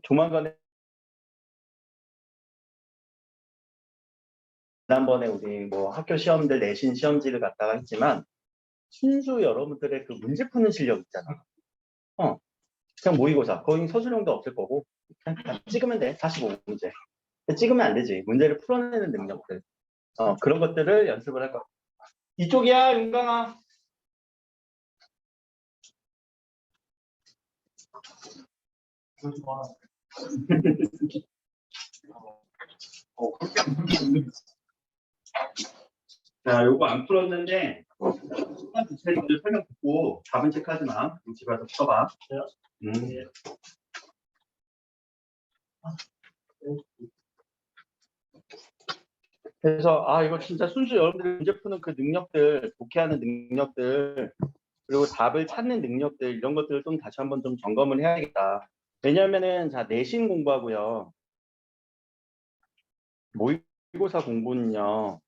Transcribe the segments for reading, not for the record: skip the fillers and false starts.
조만간에 지난번에 우리 뭐 학교 시험들 내신 시험지를 갖다가 했지만 순수 여러분들의 그 문제 푸는 실력 있잖아. 그냥 모의고사 거의 서술형도 없을 거고 그냥 찍으면 돼. 45문제. 찍으면 안 되지. 문제를 풀어내는 능력들. 그런 것들을 연습을 할 거야. 이쪽이야, 윤강아. 자, 요거 안 풀었는데 수강 주체를 먼저 설명 듣고 답은 체크하지 마. 집에 가서 써봐. 그래서 이거 진짜 순수 여러분들이 문제 푸는 그 능력들, 독해하는 능력들, 그리고 답을 찾는 능력들 이런 것들을 좀 다시 한번 좀 점검을 해야겠다. 왜냐하면은 자 내신 공부하고요, 모의고사 공부는요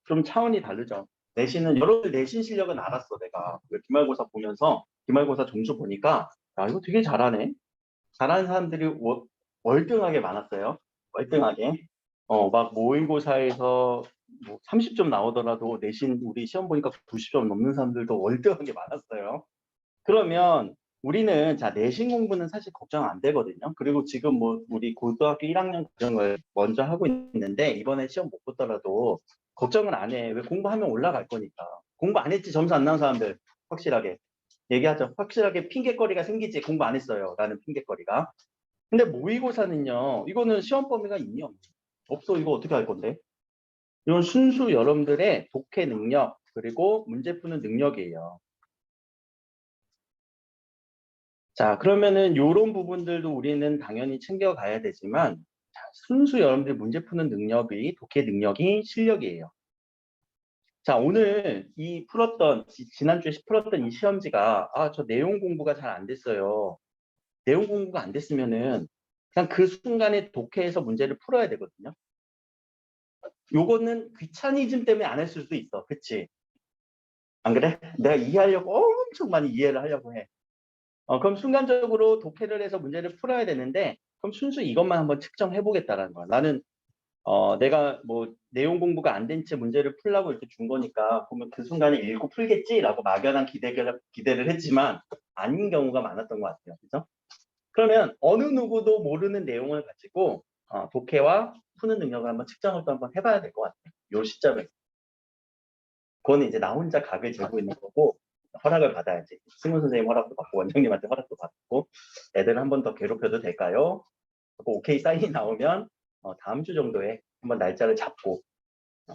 좀 차원이 다르죠. 내신은 여러분들 내신 실력은 알았어. 내가 기말고사 보면서 기말고사 점수 보니까 야 이거 되게 잘하네. 잘하는 사람들이 월등하게 많았어요. 월등하게. 막 모의고사에서 뭐 30점 나오더라도 내신 우리 시험 보니까 90점 넘는 사람들도 월등하게 많았어요. 그러면 우리는 자 내신 공부는 사실 걱정 안 되거든요. 그리고 지금 뭐 우리 고등학교 1학년 과정을 먼저 하고 있는데 이번에 시험 못 보더라도 걱정을 안 해. 왜 공부하면 올라갈 거니까. 공부 안 했지 점수 안 나온 사람들 확실하게 얘기하죠. 확실하게 핑계거리가 생기지 공부 안 했어요 라는 핑계거리가. 근데 모의고사는요 이거는 시험 범위가 있니 없니? 없어. 이거 어떻게 할 건데? 이건 순수 여러분들의 독해 능력 그리고 문제 푸는 능력이에요. 자, 그러면은 이런 부분들도 우리는 당연히 챙겨가야 되지만 순수 여러분들 문제 푸는 능력이 독해 능력이 실력이에요. 자, 오늘 지난주에 풀었던 이 시험지가 저 내용 공부가 잘 안 됐어요. 내용 공부가 안 됐으면은 그냥 그 순간에 독해에서 문제를 풀어야 되거든요. 요거는 귀차니즘 때문에 안 했을 수도 있어. 그치? 안 그래? 내가 이해하려고 엄청 많이 이해를 하려고 해. 그럼 순간적으로 독해를 해서 문제를 풀어야 되는데 그럼 순수 이것만 한번 측정해 보겠다라는 거야. 나는 내가 뭐 내용 공부가 안 된 채 문제를 풀라고 이렇게 준 거니까 보면 그 순간에 읽고 풀겠지라고 막연한 기대를 했지만 아닌 경우가 많았던 것 같아요. 그죠? 그러면 어느 누구도 모르는 내용을 가지고 독해와 푸는 능력을 한번 측정을 또 한번 해봐야 될 것 같아요. 요 시점에. 그거는 이제 나 혼자 각을 재고 있는 거고 허락을 받아야지. 승훈 선생님 허락도 받고 원장님한테 허락도 받고 애들 한 번 더 괴롭혀도 될까요? 오케이 사인이 나오면 다음 주 정도에 한번 날짜를 잡고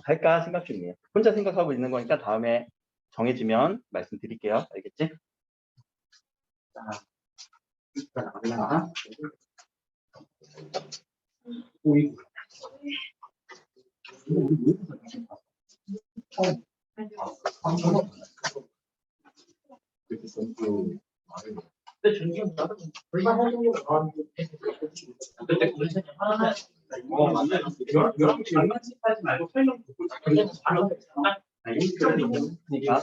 할까 생각 중이에요. 혼자 생각하고 있는 거니까 다음에 정해지면 말씀드릴게요. 알겠지? 자, 하나, 오이. 근데 중요한 건 불만 하는 게 근데 그런 하나 맞네. 여러 장난식하지 말고 설명 듣고 그냥 바로 그러니까.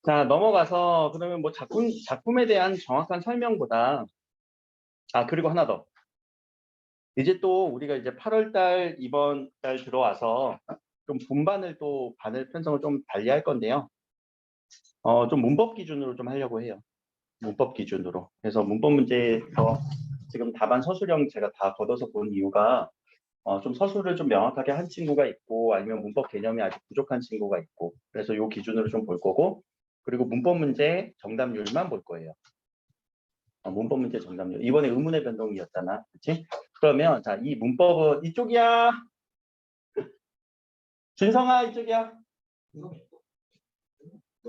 자 넘어가서 그러면 뭐 작품에 대한 정확한 설명보다 그리고 하나 더. 이제 또 우리가 이제 8월 달 이번 달 들어와서 좀 분반을 또 반을 편성을 좀 달리 할 건데요. 좀 문법 기준으로 좀 하려고 해요. 문법 기준으로. 그래서 문법 문제에서 지금 답안 서술형 제가 다 걷어서 본 이유가 좀 서술을 좀 명확하게 한 친구가 있고 아니면 문법 개념이 아직 부족한 친구가 있고 그래서 요 기준으로 좀 볼 거고 그리고 문법 문제 정답률만 볼 거예요. 문법 문제 정답률. 이번에 의문의 변동이었잖아. 그렇지? 그러면 자, 이 문법은 이쪽이야. 준성아 이쪽이야.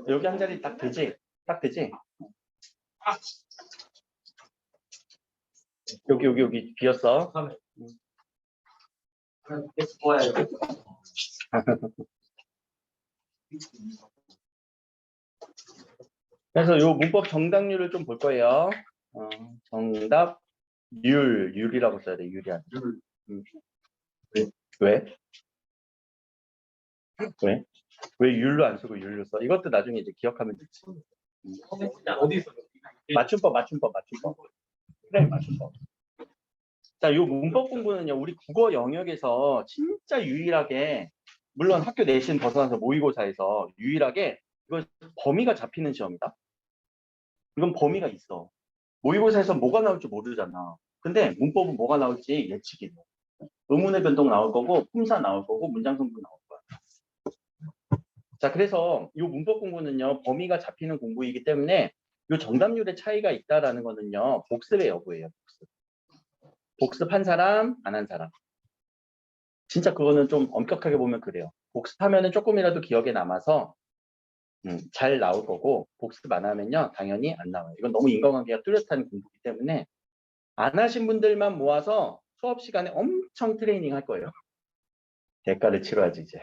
여기 한 자리 딱 되지? 딱 되지? 여기 비었어. 그래서 요 문법 정답률을 좀 볼 거예요. 정답률이라고 써야 돼. 율이야. 왜? 왜? 왜 율로 안 쓰고 율로 써? 이것도 나중에 이제 기억하면 되지. 어디 있어? 맞춤법. 그래, 맞춤법. 자, 요 문법 공부는요, 우리 국어 영역에서 진짜 유일하게, 물론 학교 내신 벗어나서 모의고사에서 유일하게 이거 범위가 잡히는 시험이다. 이건 범위가 있어. 모의고사에서 뭐가 나올지 모르잖아. 근데 문법은 뭐가 나올지 예측이 돼. 의문의 변동 나올 거고, 품사 나올 거고, 문장 성분 나올 거야. 자, 그래서 이 문법 공부는요, 범위가 잡히는 공부이기 때문에 이 정답률의 차이가 있다라는 거는요, 복습의 여부예요. 복습한 사람, 안 한 사람. 진짜 그거는 좀 엄격하게 보면 그래요. 복습하면은 조금이라도 기억에 남아서 잘 나올 거고, 복습 안 하면요, 당연히 안 나와요. 이건 너무 인과관계가 뚜렷한 공부이기 때문에 안 하신 분들만 모아서 수업 시간에 엄청 트레이닝 할 거예요. 대가를 치러야지 이제.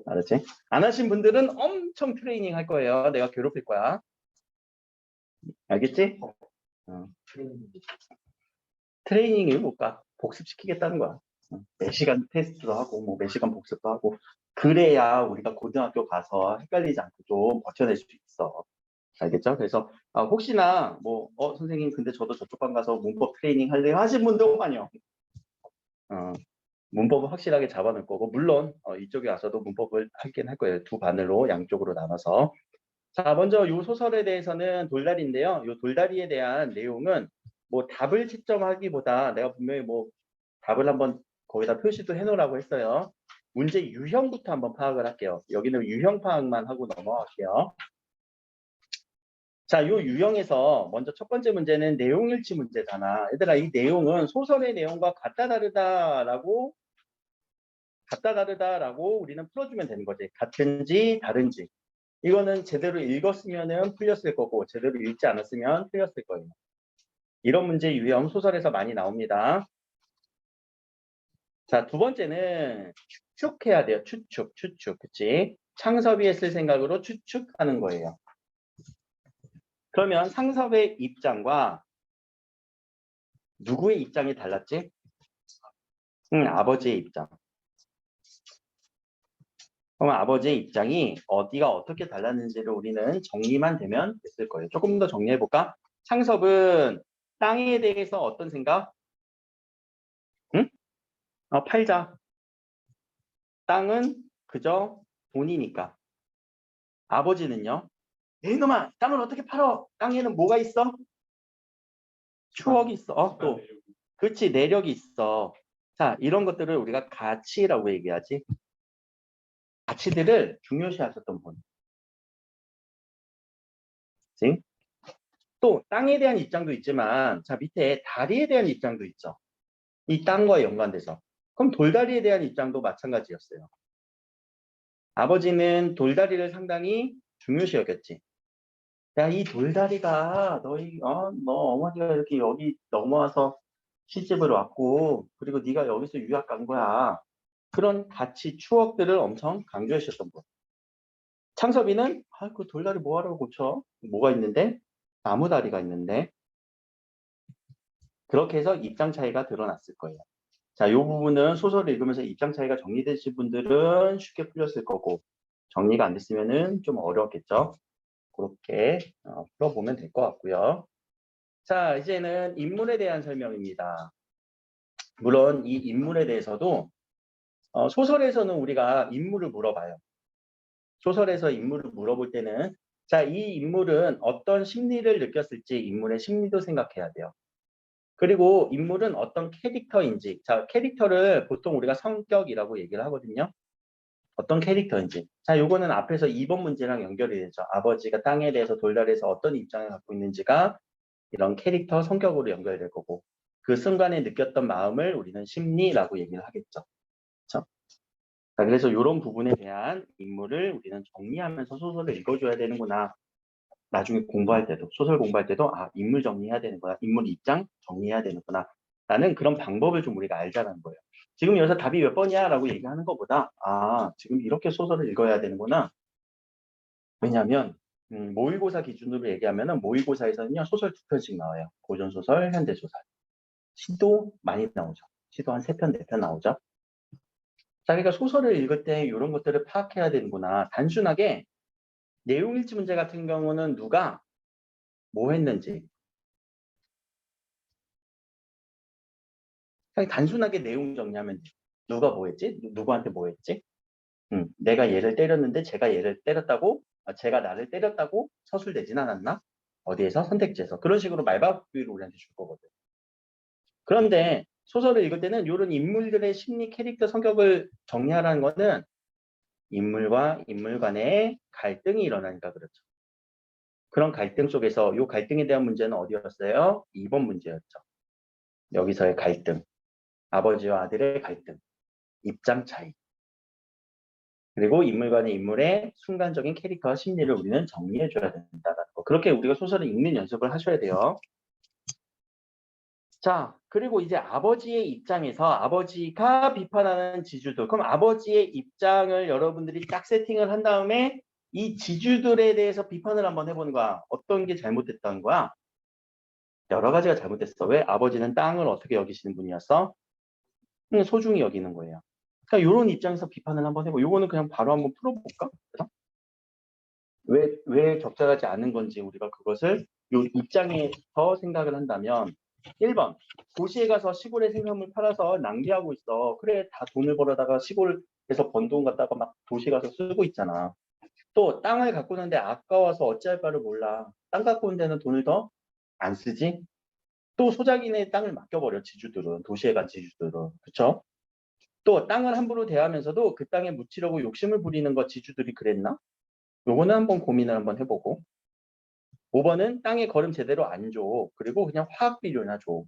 알았지? 안 하신 분들은 엄청 트레이닝 할 거예요. 내가 괴롭힐 거야. 알겠지? 트레이닝이 뭘까? 복습시키겠다는 거야. 몇 시간 테스트도 하고 뭐 몇 시간 복습도 하고 그래야 우리가 고등학교 가서 헷갈리지 않고 좀 버텨낼 수 있어. 알겠죠? 그래서 혹시나 뭐 선생님 근데 저도 저쪽 반 가서 문법 트레이닝 할래요 하신 분들만요. 문법을 확실하게 잡아놓을 거고 물론 이쪽에 와서도 문법을 하긴 할 거예요. 두 반으로 양쪽으로 나눠서. 자, 먼저 이 소설에 대해서는 돌다리인데요. 이 돌다리에 대한 내용은 뭐 답을 채점하기보다 내가 분명히 뭐 답을 한번 거기다 표시도 해놓으라고 했어요. 문제 유형부터 한번 파악을 할게요. 여기는 유형 파악만 하고 넘어갈게요. 자, 이 유형에서 먼저 첫 번째 문제는 내용일치 문제잖아. 얘들아, 이 내용은 소설의 내용과 같다 다르다라고 우리는 풀어주면 되는 거지. 같은지 다른지. 이거는 제대로 읽었으면 풀렸을 거고 제대로 읽지 않았으면 틀렸을 거예요. 이런 문제 유형 소설에서 많이 나옵니다. 자, 두 번째는 추측해야 돼요. 추측. 그치? 창섭이 했을 생각으로 추측하는 거예요. 그러면 상섭의 입장과 누구의 입장이 달랐지? 아버지의 입장. 그럼 아버지의 입장이 어디가 어떻게 달랐는지를 우리는 정리만 되면 됐을 거예요. 조금 더 정리해볼까? 창섭은 땅에 대해서 어떤 생각? 응? 팔자. 땅은 그저 돈이니까. 아버지는요? 이놈아, 땅을 어떻게 팔어? 땅에는 뭐가 있어? 추억이 있어. 또. 그렇지, 내력이 있어. 자, 이런 것들을 우리가 가치라고 얘기하지. 가치들을 중요시하셨던 분. 그치? 또 땅에 대한 입장도 있지만 자 밑에 다리에 대한 입장도 있죠. 이 땅과 연관돼서. 그럼 돌다리에 대한 입장도 마찬가지였어요. 아버지는 돌다리를 상당히 중요시 여겼지. 야, 이 돌다리가 너 어머니가 이렇게 여기 넘어와서 시집을 왔고 그리고 네가 여기서 유학 간 거야. 그런 가치, 추억들을 엄청 강조하셨던 분. 창섭이는 그 돌다리 뭐하라고 고쳐? 뭐가 있는데? 나무다리가 있는데. 그렇게 해서 입장 차이가 드러났을 거예요. 자, 이 부분은 소설을 읽으면서 입장 차이가 정리되신 분들은 쉽게 풀렸을 거고 정리가 안 됐으면은 좀 어려웠겠죠. 그렇게 풀어보면 될 것 같고요. 자, 이제는 인물에 대한 설명입니다. 물론 이 인물에 대해서도 소설에서는 우리가 인물을 물어봐요. 소설에서 인물을 물어볼 때는 자, 이 인물은 어떤 심리를 느꼈을지 인물의 심리도 생각해야 돼요. 그리고 인물은 어떤 캐릭터인지, 자, 캐릭터를 보통 우리가 성격이라고 얘기를 하거든요. 어떤 캐릭터인지. 자, 요거는 앞에서 2번 문제랑 연결이 되죠. 아버지가 땅에 대해서 돌다리에서 어떤 입장을 갖고 있는지가 이런 캐릭터 성격으로 연결될 거고, 그 순간에 느꼈던 마음을 우리는 심리라고 얘기를 하겠죠. 그렇죠? 자, 그래서 이런 부분에 대한 인물을 우리는 정리하면서 소설을 읽어줘야 되는구나. 나중에 공부할 때도, 소설 공부할 때도, 인물 정리해야 되는구나. 인물 입장 정리해야 되는구나. 라는 그런 방법을 좀 우리가 알자는 거예요. 지금 여기서 답이 몇 번이야? 라고 얘기하는 것보다, 지금 이렇게 소설을 읽어야 되는구나. 왜냐하면, 모의고사 기준으로 얘기하면은 모의고사에서는요, 소설 2편씩 나와요. 고전소설, 현대소설. 시도 많이 나오죠. 시도 한 3편, 4편 나오죠. 자기가 소설을 읽을 때 이런 것들을 파악해야 되는구나. 단순하게 내용일치 문제 같은 경우는 누가 뭐 했는지. 그냥 단순하게 내용 정리하면 돼. 누가 뭐 했지? 누구한테 뭐 했지? 내가 얘를 때렸는데 제가 얘를 때렸다고, 제가 나를 때렸다고 서술되진 않았나? 어디에서? 선택지에서. 그런 식으로 말바꾸기를 우리한테 줄 거거든. 그런데 소설을 읽을 때는 이런 인물들의 심리, 캐릭터, 성격을 정리하라는 거는 인물과 인물 간의 갈등이 일어나니까 그렇죠. 그런 갈등 속에서 이 갈등에 대한 문제는 어디였어요? 2번 문제였죠. 여기서의 갈등. 아버지와 아들의 갈등. 입장 차이. 그리고 인물 간의 인물의 순간적인 캐릭터와 심리를 우리는 정리해줘야 된다는 거. 그렇게 우리가 소설을 읽는 연습을 하셔야 돼요. 자, 그리고 이제 아버지의 입장에서 아버지가 비판하는 지주들. 그럼 아버지의 입장을 여러분들이 딱 세팅을 한 다음에 이 지주들에 대해서 비판을 한번 해보는 거야. 어떤 게 잘못됐다는 거야? 여러 가지가 잘못됐어. 왜? 아버지는 땅을 어떻게 여기시는 분이었어? 소중히 여기는 거예요. 그러니까 이런 입장에서 비판을 한번 해보. 요거는 그냥 바로 한번 풀어볼까? 왜 적절하지 않은 건지 우리가 그것을 요 입장에서 생각을 한다면 1번 도시에 가서 시골에 생선물 팔아서 낭비하고 있어. 그래 다 돈을 벌어다가 시골에서 번 돈 갖다가 막 도시 가서 쓰고 있잖아. 또 땅을 갖고 있는데 아까워서 어찌할 바를 몰라. 땅 갖고 있는 데는 돈을 더 안 쓰지? 또 소작인의 땅을 맡겨버려 지주들은. 도시에 간 지주들은. 그쵸? 또 땅을 함부로 대하면서도 그 땅에 묻히려고 욕심을 부리는 거 지주들이 그랬나? 요거는 한번 고민을 한번 해보고 5번은 땅에 거름 제대로 안 줘. 그리고 그냥 화학 비료나 줘.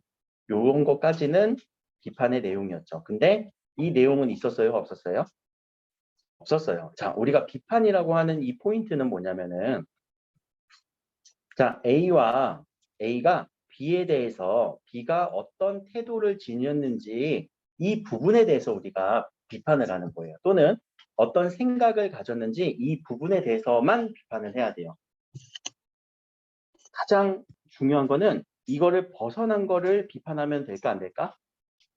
요런 것까지는 비판의 내용이었죠. 근데 이 내용은 있었어요? 없었어요? 없었어요. 자, 우리가 비판이라고 하는 이 포인트는 뭐냐면은 자, A가 B에 대해서 B가 어떤 태도를 지녔는지 이 부분에 대해서 우리가 비판을 하는 거예요. 또는 어떤 생각을 가졌는지 이 부분에 대해서만 비판을 해야 돼요. 가장 중요한 거는 이거를 벗어난 거를 비판하면 될까 안 될까?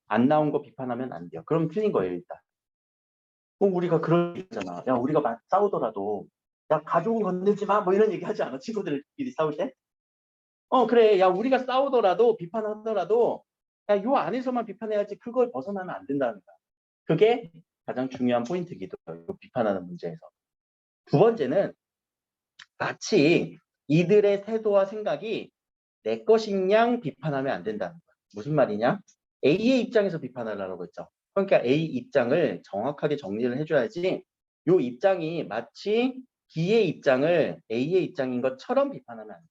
안 나온 거 비판하면 안 돼요. 그럼 틀린 거예요, 일단. 우리가 그런 얘기잖아. 야, 우리가 막 싸우더라도 야, 가족은 건들지 마. 뭐 이런 얘기 하지 않아? 친구들끼리 싸울 때? 그래. 야, 우리가 싸우더라도 비판하더라도 야, 요 안에서만 비판해야지 그걸 벗어나면 안 된다는 거야. 그게 가장 중요한 포인트이기도 해요. 비판하는 문제에서. 두 번째는 마치 이들의 태도와 생각이 내 것인 양 비판하면 안 된다는 거야. 무슨 말이냐? A의 입장에서 비판하려고 했죠. 그러니까 A 입장을 정확하게 정리를 해줘야지 이 입장이 마치 B의 입장을 A의 입장인 것처럼 비판하면 안 돼.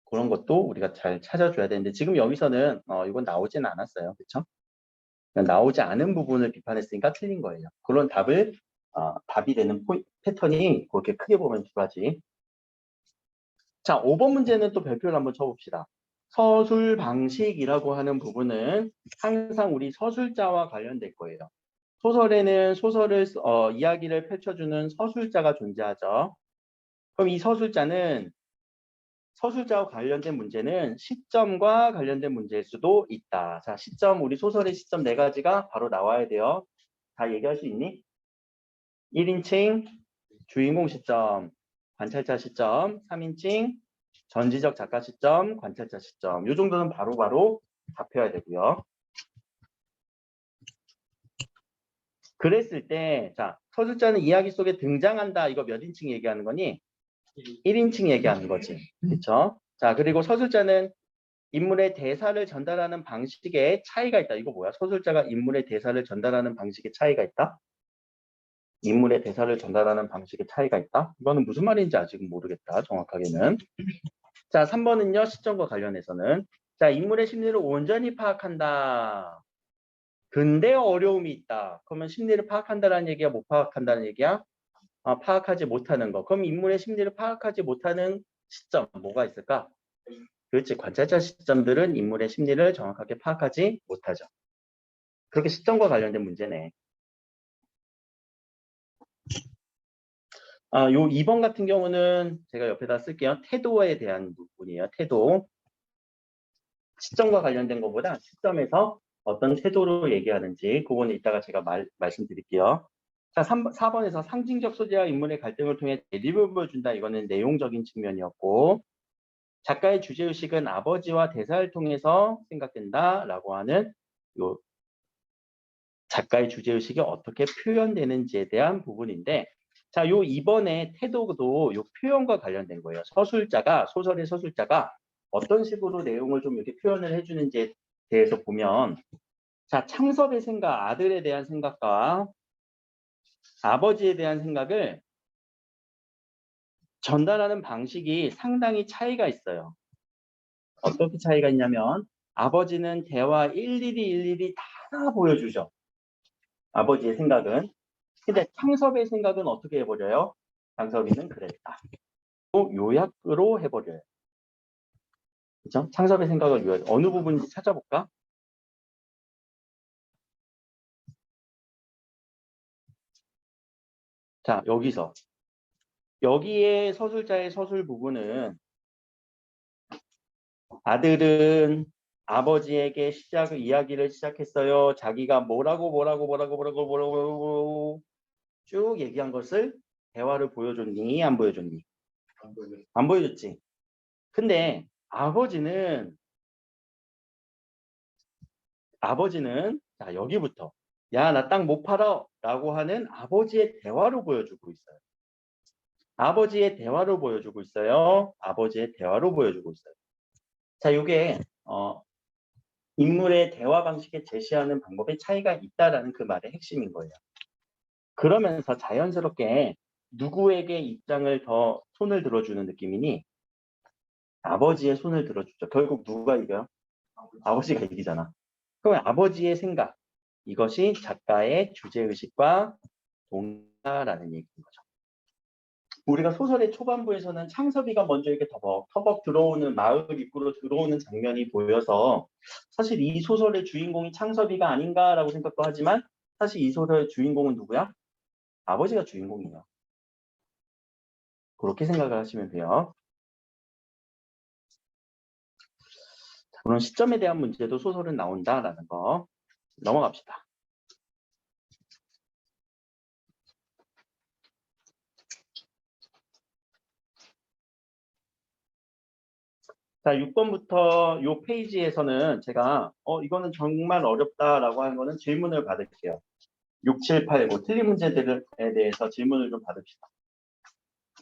그런 것도 우리가 잘 찾아줘야 되는데 지금 여기서는 이건 나오지는 않았어요. 그렇죠? 나오지 않은 부분을 비판했으니까 틀린 거예요. 그런 답이 되는 패턴이 그렇게 크게 보면 두 가지. 자, 5번 문제는 또 별표를 한번 쳐봅시다. 서술 방식이라고 하는 부분은 항상 우리 서술자와 관련될 거예요. 소설에는 이야기를 펼쳐주는 서술자가 존재하죠. 그럼 이 서술자와 관련된 문제는 시점과 관련된 문제일 수도 있다. 자, 시점, 우리 소설의 시점 4가지가 바로 나와야 돼요. 다 얘기할 수 있니? 1인칭 주인공 시점, 관찰자 시점, 3인칭 전지적 작가 시점, 관찰자 시점. 이 정도는 바로바로 잡혀야 되고요. 그랬을 때, 자, 서술자는 이야기 속에 등장한다. 이거 몇 인칭 얘기하는 거니? 1인칭 얘기하는 거지. 그렇죠? 자, 그리고 서술자는 인물의 대사를 전달하는 방식에 차이가 있다. 이거 뭐야? 서술자가 인물의 대사를 전달하는 방식에 차이가 있다? 인물의 대사를 전달하는 방식에 차이가 있다? 이거는 무슨 말인지 아직은 모르겠다. 정확하게는. 자, 3번은요. 시점과 관련해서는 자, 인물의 심리를 온전히 파악한다. 근데 어려움이 있다. 그러면 심리를 파악한다는 얘기야? 못 파악한다는 얘기야? 파악하지 못하는 거. 그럼 인물의 심리를 파악하지 못하는 시점 뭐가 있을까? 그렇지. 관찰자 시점들은 인물의 심리를 정확하게 파악하지 못하죠. 그렇게 시점과 관련된 문제네. 요 2번 같은 경우는 제가 옆에다 쓸게요. 태도에 대한 부분이에요. 태도. 시점과 관련된 것보다 시점에서 어떤 태도로 얘기하는지 그거는 이따가 제가 말씀드릴게요. 자, 4번에서 상징적 소재와 인물의 갈등을 통해 대립을 보여준다. 이거는 내용적인 측면이었고 작가의 주제의식은 아버지와 대사를 통해서 생각된다라고 하는 요 작가의 주제의식이 어떻게 표현되는지에 대한 부분인데, 자, 요 이번에 태도도 요 표현과 관련된 거예요. 소설의 서술자가 어떤 식으로 내용을 좀 이렇게 표현을 해주는지에 대해서 보면, 자, 창섭의 생각, 아들에 대한 생각과 아버지에 대한 생각을 전달하는 방식이 상당히 차이가 있어요. 어떻게 차이가 있냐면, 아버지는 대화 일일이 다 보여주죠. 아버지의 생각은. 근데 창섭의 생각은 어떻게 해버려요? 창섭이는 그랬다. 또 요약으로 해버려요. 그죠? 창섭의 생각을 요약. 어느 부분인지 찾아볼까? 자, 여기에 서술자의 서술 부분은 아들은 아버지에게 이야기를 시작했어요. 자기가 뭐라고 쭉 얘기한 것을 대화를 보여줬니? 안 보여줬니? 안 보여줬지. 근데 아버지는 자, 여기부터 야, 나 땅 못 팔아 라고 하는 아버지의 대화로 보여주고 있어요. 아버지의 대화로 보여주고 있어요. 아버지의 대화로 보여주고 있어요. 자, 이게 인물의 대화 방식에 제시하는 방법에 차이가 있다라는 그 말의 핵심인 거예요. 그러면서 자연스럽게 누구에게 입장을 더 손을 들어주는 느낌이니 아버지의 손을 들어주죠. 결국 누가 이겨요? 아버지가 이기잖아. 그럼 아버지의 생각, 이것이 작가의 주제의식과 동일하다는 얘기인 거죠. 우리가 소설의 초반부에서는 창섭이가 먼저 이렇게 터벅터벅 들어오는 마을 입구로 들어오는 장면이 보여서 사실 이 소설의 주인공이 창섭이가 아닌가라고 생각도 하지만 사실 이 소설의 주인공은 누구야? 아버지가 주인공이에요. 그렇게 생각을 하시면 돼요. 그런 시점에 대한 문제도 소설은 나온다라는 거 넘어갑시다. 자, 6번부터 이 페이지에서는 제가 이거는 정말 어렵다라고 하는 거는 질문을 받을게요. 6, 7, 8, 9 틀린 문제들에 대해서 질문을 좀 받읍시다.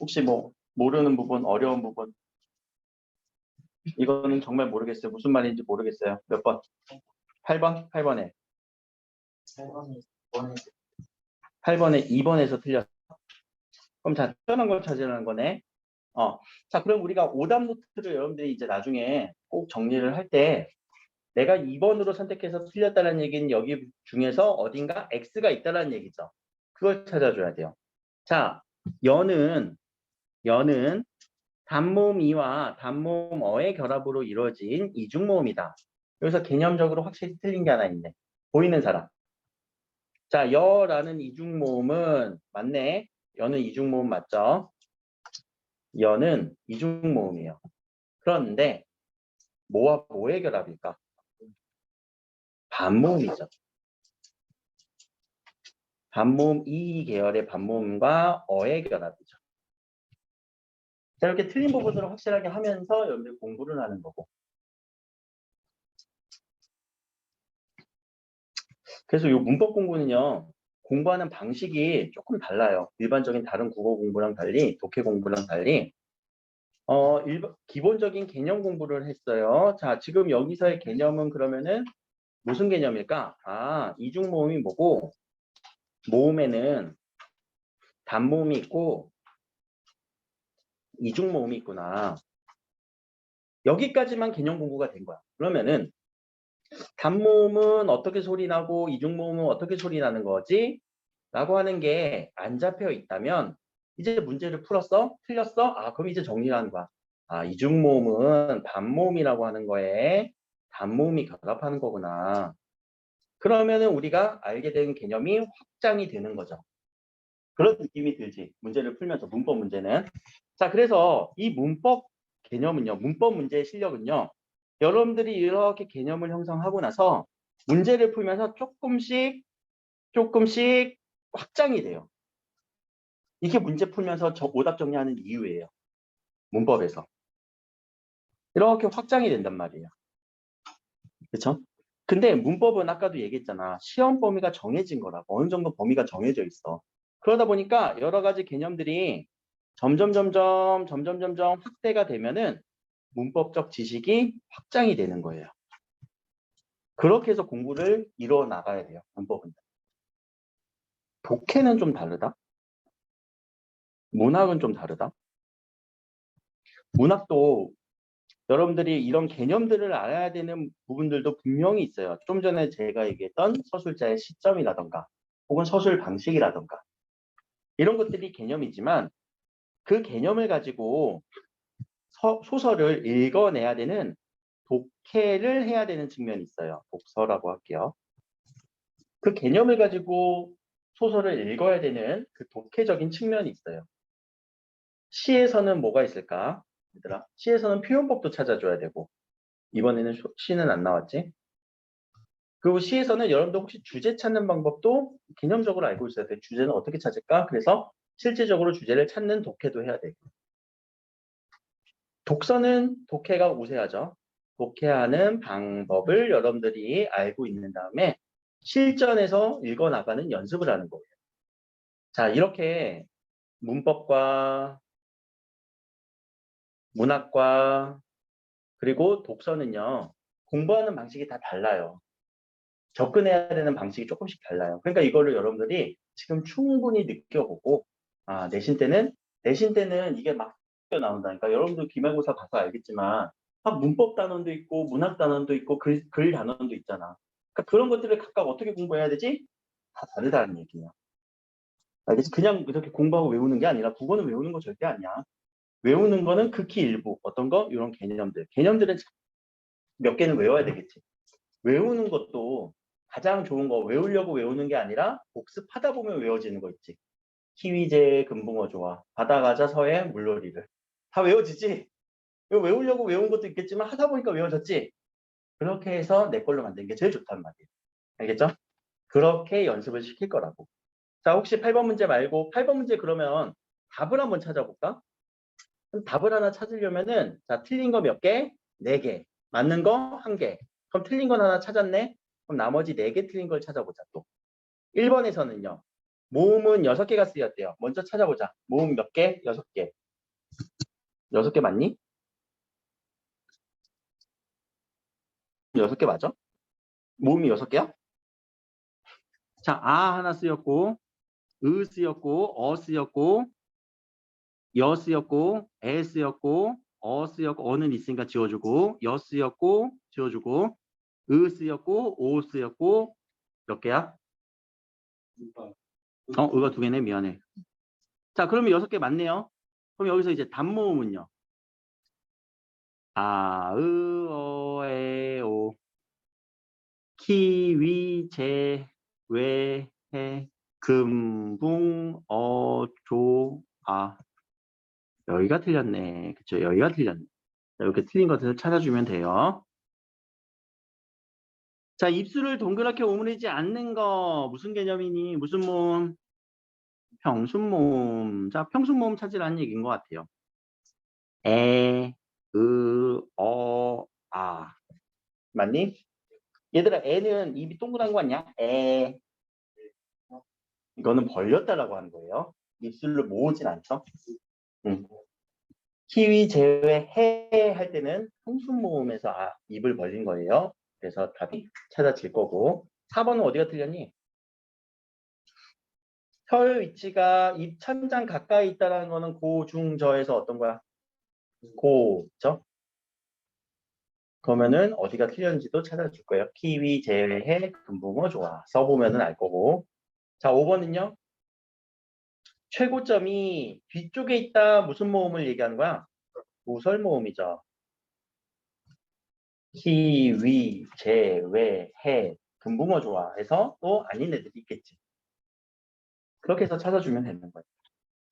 혹시 뭐 모르는 부분, 어려운 부분 이거는 정말 모르겠어요. 무슨 말인지 모르겠어요. 몇 번? 8번? 8번에 8번에 2번에서 틀렸어. 그럼 자, 특별한 걸 찾으라는 거네. 자, 그럼 우리가 오답 노트를 여러분들이 이제 나중에 꼭 정리를 할 때 내가 2번으로 선택해서 틀렸다는 얘기는 여기 중에서 어딘가 X가 있다는 얘기죠. 그걸 찾아줘야 돼요. 자, 연은 단모음 이와 단모음 어의 결합으로 이루어진 이중모음이다. 여기서 개념적으로 확실히 틀린 게 하나 있네. 보이는 사람. 자, 여라는 이중모음은 맞네. 여는 이중모음 맞죠? 여는 이중모음이에요. 그런데 뭐와 뭐의 결합일까? 반모음이죠. 반모음 이 계열의 반모음과 어의 결합이죠. 자, 이렇게 틀린 부분들을 확실하게 하면서 여러분들 공부를 하는 거고. 그래서 이 문법 공부는요. 공부하는 방식이 조금 달라요. 일반적인 다른 국어 공부랑 달리, 독해 공부랑 달리 기본적인 개념 공부를 했어요. 자, 지금 여기서의 개념은 그러면은 무슨 개념일까? 이중모음이 뭐고 모음에는 단모음이 있고 이중모음이 있구나. 여기까지만 개념 공부가 된 거야. 그러면은 단모음은 어떻게 소리 나고 이중모음은 어떻게 소리 나는 거지? 라고 하는 게 안 잡혀 있다면 이제 문제를 풀었어? 틀렸어? 그럼 이제 정리를 하는 거야. 이중모음은 단모음이라고 하는 거에 단모음이 결합하는 거구나. 그러면은 우리가 알게 된 개념이 확장이 되는 거죠. 그런 느낌이 들지. 문제를 풀면서 문법 문제는. 자, 그래서 이 문법 개념은요. 문법 문제의 실력은요. 여러분들이 이렇게 개념을 형성하고 나서 문제를 풀면서 조금씩 확장이 돼요. 이게 문제 풀면서 오답 정리하는 이유예요. 문법에서. 이렇게 확장이 된단 말이에요. 그렇죠? 근데 문법은 아까도 얘기했잖아. 시험 범위가 정해진 거라고. 어느 정도 범위가 정해져 있어. 그러다 보니까 여러 가지 개념들이 점점 확대가 되면은 문법적 지식이 확장이 되는 거예요. 그렇게 해서 공부를 이뤄 나가야 돼요. 문법은. 독해는 좀 다르다. 문학은 좀 다르다. 문학도 여러분들이 이런 개념들을 알아야 되는 부분들도 분명히 있어요. 좀 전에 제가 얘기했던 서술자의 시점이라던가 혹은 서술 방식이라던가 이런 것들이 개념이지만 그 개념을 가지고 소설을 읽어내야 되는 독해를 해야 되는 측면이 있어요. 독서라고 할게요. 그 개념을 가지고 소설을 읽어야 되는 그 독해적인 측면이 있어요. 시에서는 뭐가 있을까? 얘들아, 시에서는 표현법도 찾아줘야 되고 이번에는 시는 안 나왔지? 그리고 시에서는 여러분들 혹시 주제 찾는 방법도 개념적으로 알고 있어야 돼요. 주제는 어떻게 찾을까? 그래서 실질적으로 주제를 찾는 독해도 해야 되고 독서는 독해가 우세하죠. 독해하는 방법을 여러분들이 알고 있는 다음에 실전에서 읽어나가는 연습을 하는 거예요. 자, 이렇게 문법과 문학과 그리고 독서는요. 공부하는 방식이 다 달라요. 접근해야 되는 방식이 조금씩 달라요. 그러니까 이거를 여러분들이 지금 충분히 느껴보고 내신 때는 이게 막 나온다니까. 여러분들 기말고사 가서 알겠지만 막 문법 단원도 있고 문학 단원도 있고 글 단원도 있잖아. 그러니까 그런 것들을 각각 어떻게 공부해야 되지? 다 다르다는 얘기예요. 알겠지? 그냥 이렇게 공부하고 외우는 게 아니라 국어는 외우는 거 절대 아니야. 외우는 거는 극히 일부. 어떤 거? 이런 개념들. 개념들은 몇 개는 외워야 되겠지. 외우는 것도 가장 좋은 거 외우려고 외우는 게 아니라 복습하다 보면 외워지는 거 있지. 키위제 금붕어 좋아. 바다가자 서해 물놀이를. 다 외워지지? 이거 외우려고 외운 것도 있겠지만 하다 보니까 외워졌지? 그렇게 해서 내 걸로 만드는 게 제일 좋단 말이에요. 알겠죠? 그렇게 연습을 시킬 거라고. 자, 혹시 8번 문제 말고 8번 문제 그러면 답을 한번 찾아볼까? 그럼 답을 하나 찾으려면은 자, 틀린 거 몇 개? 4개. 맞는 거 1개. 그럼 틀린 건 하나 찾았네? 그럼 나머지 4개 틀린 걸 찾아보자 또. 1번에서는요. 모음은 6개가 쓰였대요. 먼저 찾아보자. 모음 몇 개? 6개. 6개 맞니? 6개 맞아? 모음이 6개야? 자, 아 하나 쓰였고, 으 쓰였고, 어 쓰였고, 여 쓰였고, 에 쓰였고, 어 쓰였고, 어는 있으니까 지워주고, 여 쓰였고, 지워주고, 으 쓰였고, 오 쓰였고, 몇 개야? 으가 2개네. 미안해. 자, 그러면 6개 맞네요. 그럼 여기서 이제 단모음은요. 아, 으, 어, 에, 오. 키, 위, 제, 왜, 해, 금, 붕, 어, 조, 아. 여기가 틀렸네. 그쵸? 여기가 틀렸네. 자, 이렇게 틀린 것을 찾아주면 돼요. 자, 입술을 동그랗게 오므리지 않는 거. 무슨 개념이니? 무슨 모음? 평순모음. 자, 평순모음 찾으라는 얘기인 것 같아요. 에, 으, 어, 아. 맞니? 얘들아, 애는 입이 동그란 거 아니야? 에. 이거는 벌렸다라고 하는 거예요. 입술을 모으진 않죠? 응. 키위 제외해 할 때는 평순모음에서 입을 벌린 거예요. 그래서 답이 찾아질 거고. 4번은 어디가 틀렸니? 혀 위치가 입 천장 가까이 있다는 거는 고, 중, 저에서 어떤 거야? 고, 죠? 그러면은 어디가 틀렸는지도 찾아줄 거예요. 키위 제외해 금붕어 좋아. 써보면은 알 거고. 자, 5번은요. 최고점이 뒤쪽에 있다. 무슨 모음을 얘기하는 거야? 우설 모음이죠. 키위 제외해 금붕어 좋아해서 또 아닌 애들이 있겠지. 그렇게 해서 찾아주면 되는 거예요.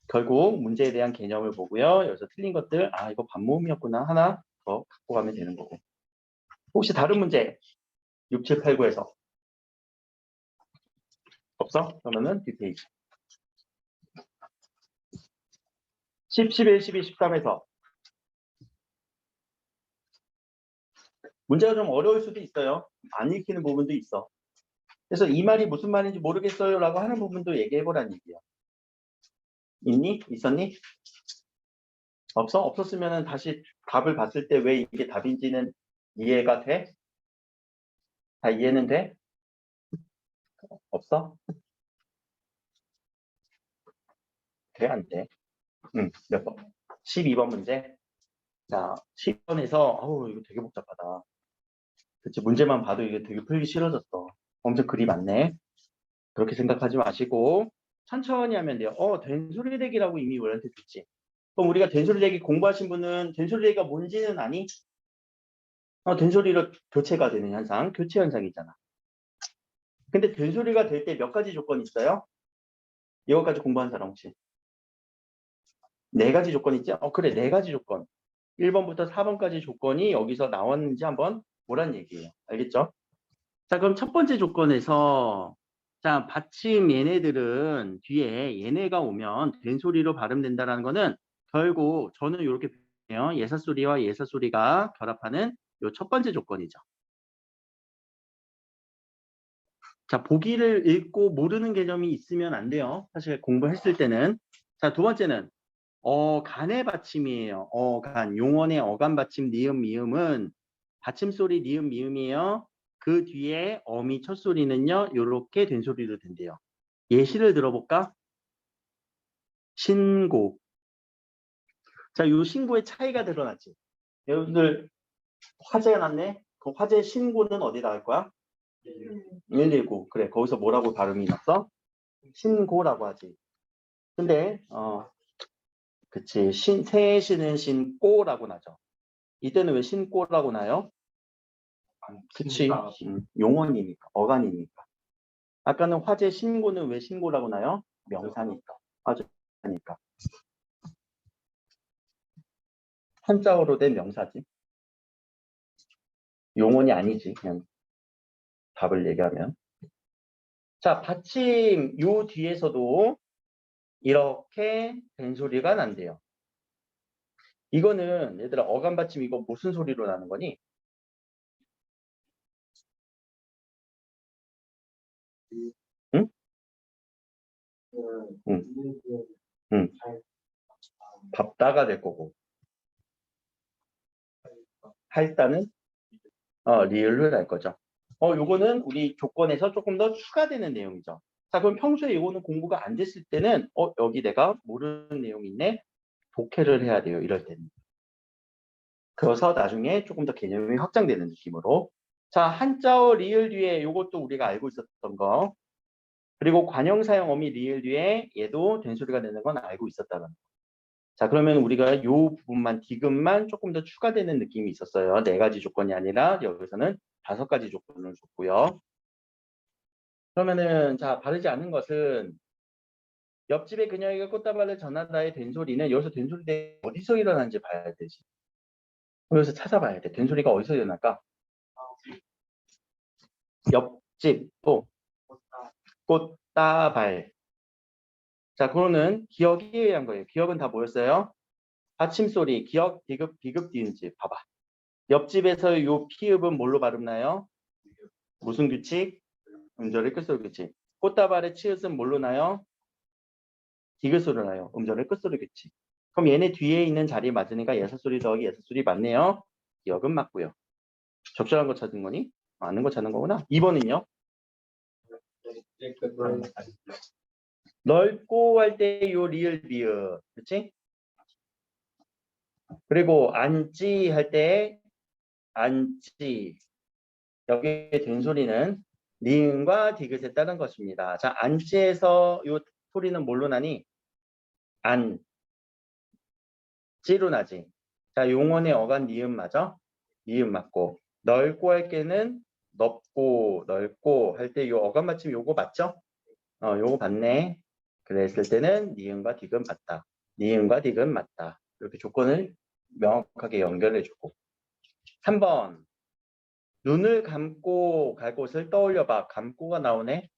결국 문제에 대한 개념을 보고요. 여기서 틀린 것들, 아 이거 반모음이었구나 하나 더 갖고 가면 되는 거고. 혹시 다른 문제 6, 7, 8, 9에서 없어? 그러면은 뒷페이지 10, 11, 12, 13에서 문제가 좀 어려울 수도 있어요. 안 읽히는 부분도 있어. 그래서 이 말이 무슨 말인지 모르겠어요 라고 하는 부분도 얘기해보라는 얘기야. 있니? 있었니? 없어? 없었으면 다시 답을 봤을 때 왜 이게 답인지는 이해가 돼? 다 이해는 돼? 없어? 돼? 안 돼? 응, 몇 번? 12번 문제. 자, 10번에서, 어우, 이거 되게 복잡하다. 그치, 문제만 봐도 이게 되게 풀기 싫어졌어. 엄청 글이 많네. 그렇게 생각하지 마시고, 천천히 하면 돼요. 된소리 내기라고 이미 우리한테 줬지. 그럼 우리가 된소리 내기 공부하신 분은 된소리 내기가 뭔지는 아니? 된소리로 교체가 되는 현상, 교체 현상이잖아. 근데 된소리가 될 때 몇 가지 조건이 있어요? 이거까지 공부한 사람 혹시? 네 가지 조건 있지? 그래, 네 가지 조건. 1번부터 4번까지 조건이 여기서 나왔는지 한번 보란 얘기예요. 알겠죠? 자, 그럼 첫 번째 조건에서 자, 받침 얘네들은 뒤에 얘네가 오면 된소리로 발음된다는 거는 결국 저는 이렇게 표현해요. 예사소리와 예사소리가 결합하는 요 첫 번째 조건이죠. 자, 보기를 읽고 모르는 개념이 있으면 안 돼요. 사실 공부했을 때는. 자, 두 번째는 간의 받침이에요. 간. 용언의 어간 받침 니은 미음은 받침 소리 니은 미음이에요. 그 뒤에 어미 첫 소리는요. 요렇게 된 소리로 된대요. 예시를 들어볼까? 신고. 자, 요 신고의 차이가 드러났지. 여러분들 화재가 났네. 그 화재 신고는 어디다 할 거야? 119. 그래. 거기서 뭐라고 발음이 났어? 신고라고 하지. 근데 그치. 새해 신은 신고라고 나죠. 이때는 왜 신고라고 나요? 그치. 용언이니까, 어간이니까. 아까는 화재 신고는 왜 신고라고 나요? 명사니까. 화재니까. 한자어로 된 명사지. 용언이 아니지. 그냥 답을 얘기하면. 자, 받침 요 뒤에서도 이렇게 된 소리가 난대요. 이거는 얘들아 어간 받침 이거 무슨 소리로 나는 거니? 응? 응. 응. 밥다가 될 거고. 할다는 리을로 날 거죠. 요거는 우리 조건에서 조금 더 추가되는 내용이죠. 자, 그럼 평소에 이거는 공부가 안 됐을 때는 여기 내가 모르는 내용이 있네. 독해를 해야 돼요. 이럴 때는. 그래서 나중에 조금 더 개념이 확장되는 느낌으로. 자, 한자어 리을 뒤에 이것도 우리가 알고 있었던 거. 그리고 관형사형 어미 리을 뒤에 얘도 된소리가 되는 건 알고 있었다는 거. 자, 그러면 우리가 이 부분만 디귿만 조금 더 추가되는 느낌이 있었어요. 네 가지 조건이 아니라 여기서는 5가지 조건을 줬고요. 그러면은 자, 바르지 않은 것은 옆집의 그녀에게 꽃다발을 전하다의 된소리는 여기서 된소리 어디서 일어나는지 봐야 되지. 여기서 찾아봐야 돼. 된소리가 어디서 일어날까? 옆집 또 꽃다발. 자, 그거는 기억에 의한 거예요. 기억은 다 뭐였어요? 받침소리, 기억, 디귿, 비급, 디귿. 봐봐. 옆집에서 요 피읍은 뭘로 발음나요? 무슨 규칙? 음절의 끝소리 규칙. 꽃다발의 치읓은 뭘로 나요? 디귿소리로 나요. 음절의 끝소리 규칙. 그럼 얘네 뒤에 있는 자리에 맞으니까 예사소리 더하기 예사소리 맞네요. 기억은 맞고요. 적절한 거 찾은 거니? 아는 거 찾는 거구나. 2번은요? 넓고 할 때 요 리을 비읍. 그치? 그리고 앉지 할 때 앉지. 여기에 된 소리는 니은과 디귿에 따른 것입니다. 자, 앉지에서 요 소리는 뭘로 나니? 안지로 나지. 자, 용언의 어간 니은 맞아? 니은 맞고. 넓고 할 때는 넓고 넓고 할 때 요 어간 받침 요거 맞죠? 요거 맞네. 그랬을 때는 니은과 디귿 맞다. 니은과 디귿 맞다. 이렇게 조건을 명확하게 연결해주고. 3번. 눈을 감고 갈 곳을 떠올려봐. 감고가 나오네.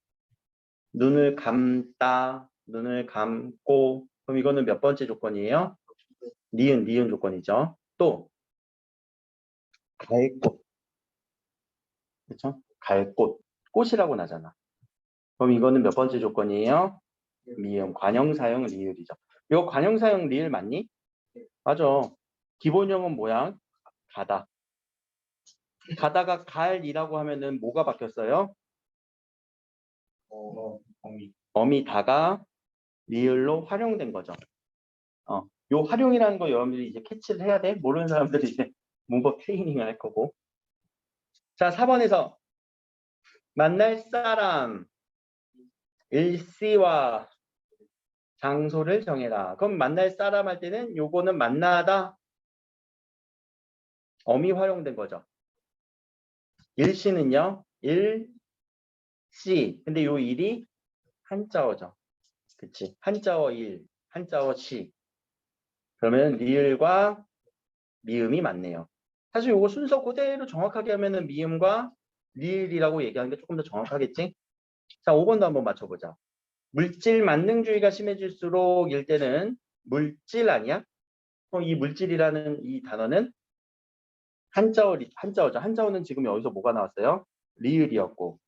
눈을 감다. 눈을 감고. 그럼 이거는 몇 번째 조건이에요? 니은 조건이죠. 또 갈 곳. 그쵸? 갈 꽃. 꽃이라고 나잖아. 그럼 이거는 몇 번째 조건이에요? 미음. 관형사형 리을이죠. 이거 관형사형 리을 맞니? 맞아. 기본형은 뭐야? 가다. 가다가 갈이라고 하면은 뭐가 바뀌었어요? 어미다가 리을로 활용된 거죠. 요 활용이라는 거 여러분들이 이제 캐치를 해야 돼. 모르는 사람들이 이제 문법 트레이닝을 할 거고. 자, 4번에서 만날 사람 일시와 장소를 정해라. 그럼 만날 사람 할 때는 요거는 만나다 어미 활용된 거죠. 일시는요. 일시. 근데 요 일이 한자어죠. 그치? 한자어 일, 한자어 시. 그러면 리을과 미음이 맞네요. 사실 요거 순서 그대로 정확하게 하면은 미음과 리을이라고 얘기하는 게 조금 더 정확하겠지? 자, 5번도 한번 맞춰보자. 물질 만능주의가 심해질수록 일 때는 물질 아니야? 이 물질이라는 이 단어는 한자어죠. 한자어는 지금 여기서 뭐가 나왔어요? 리을이었고.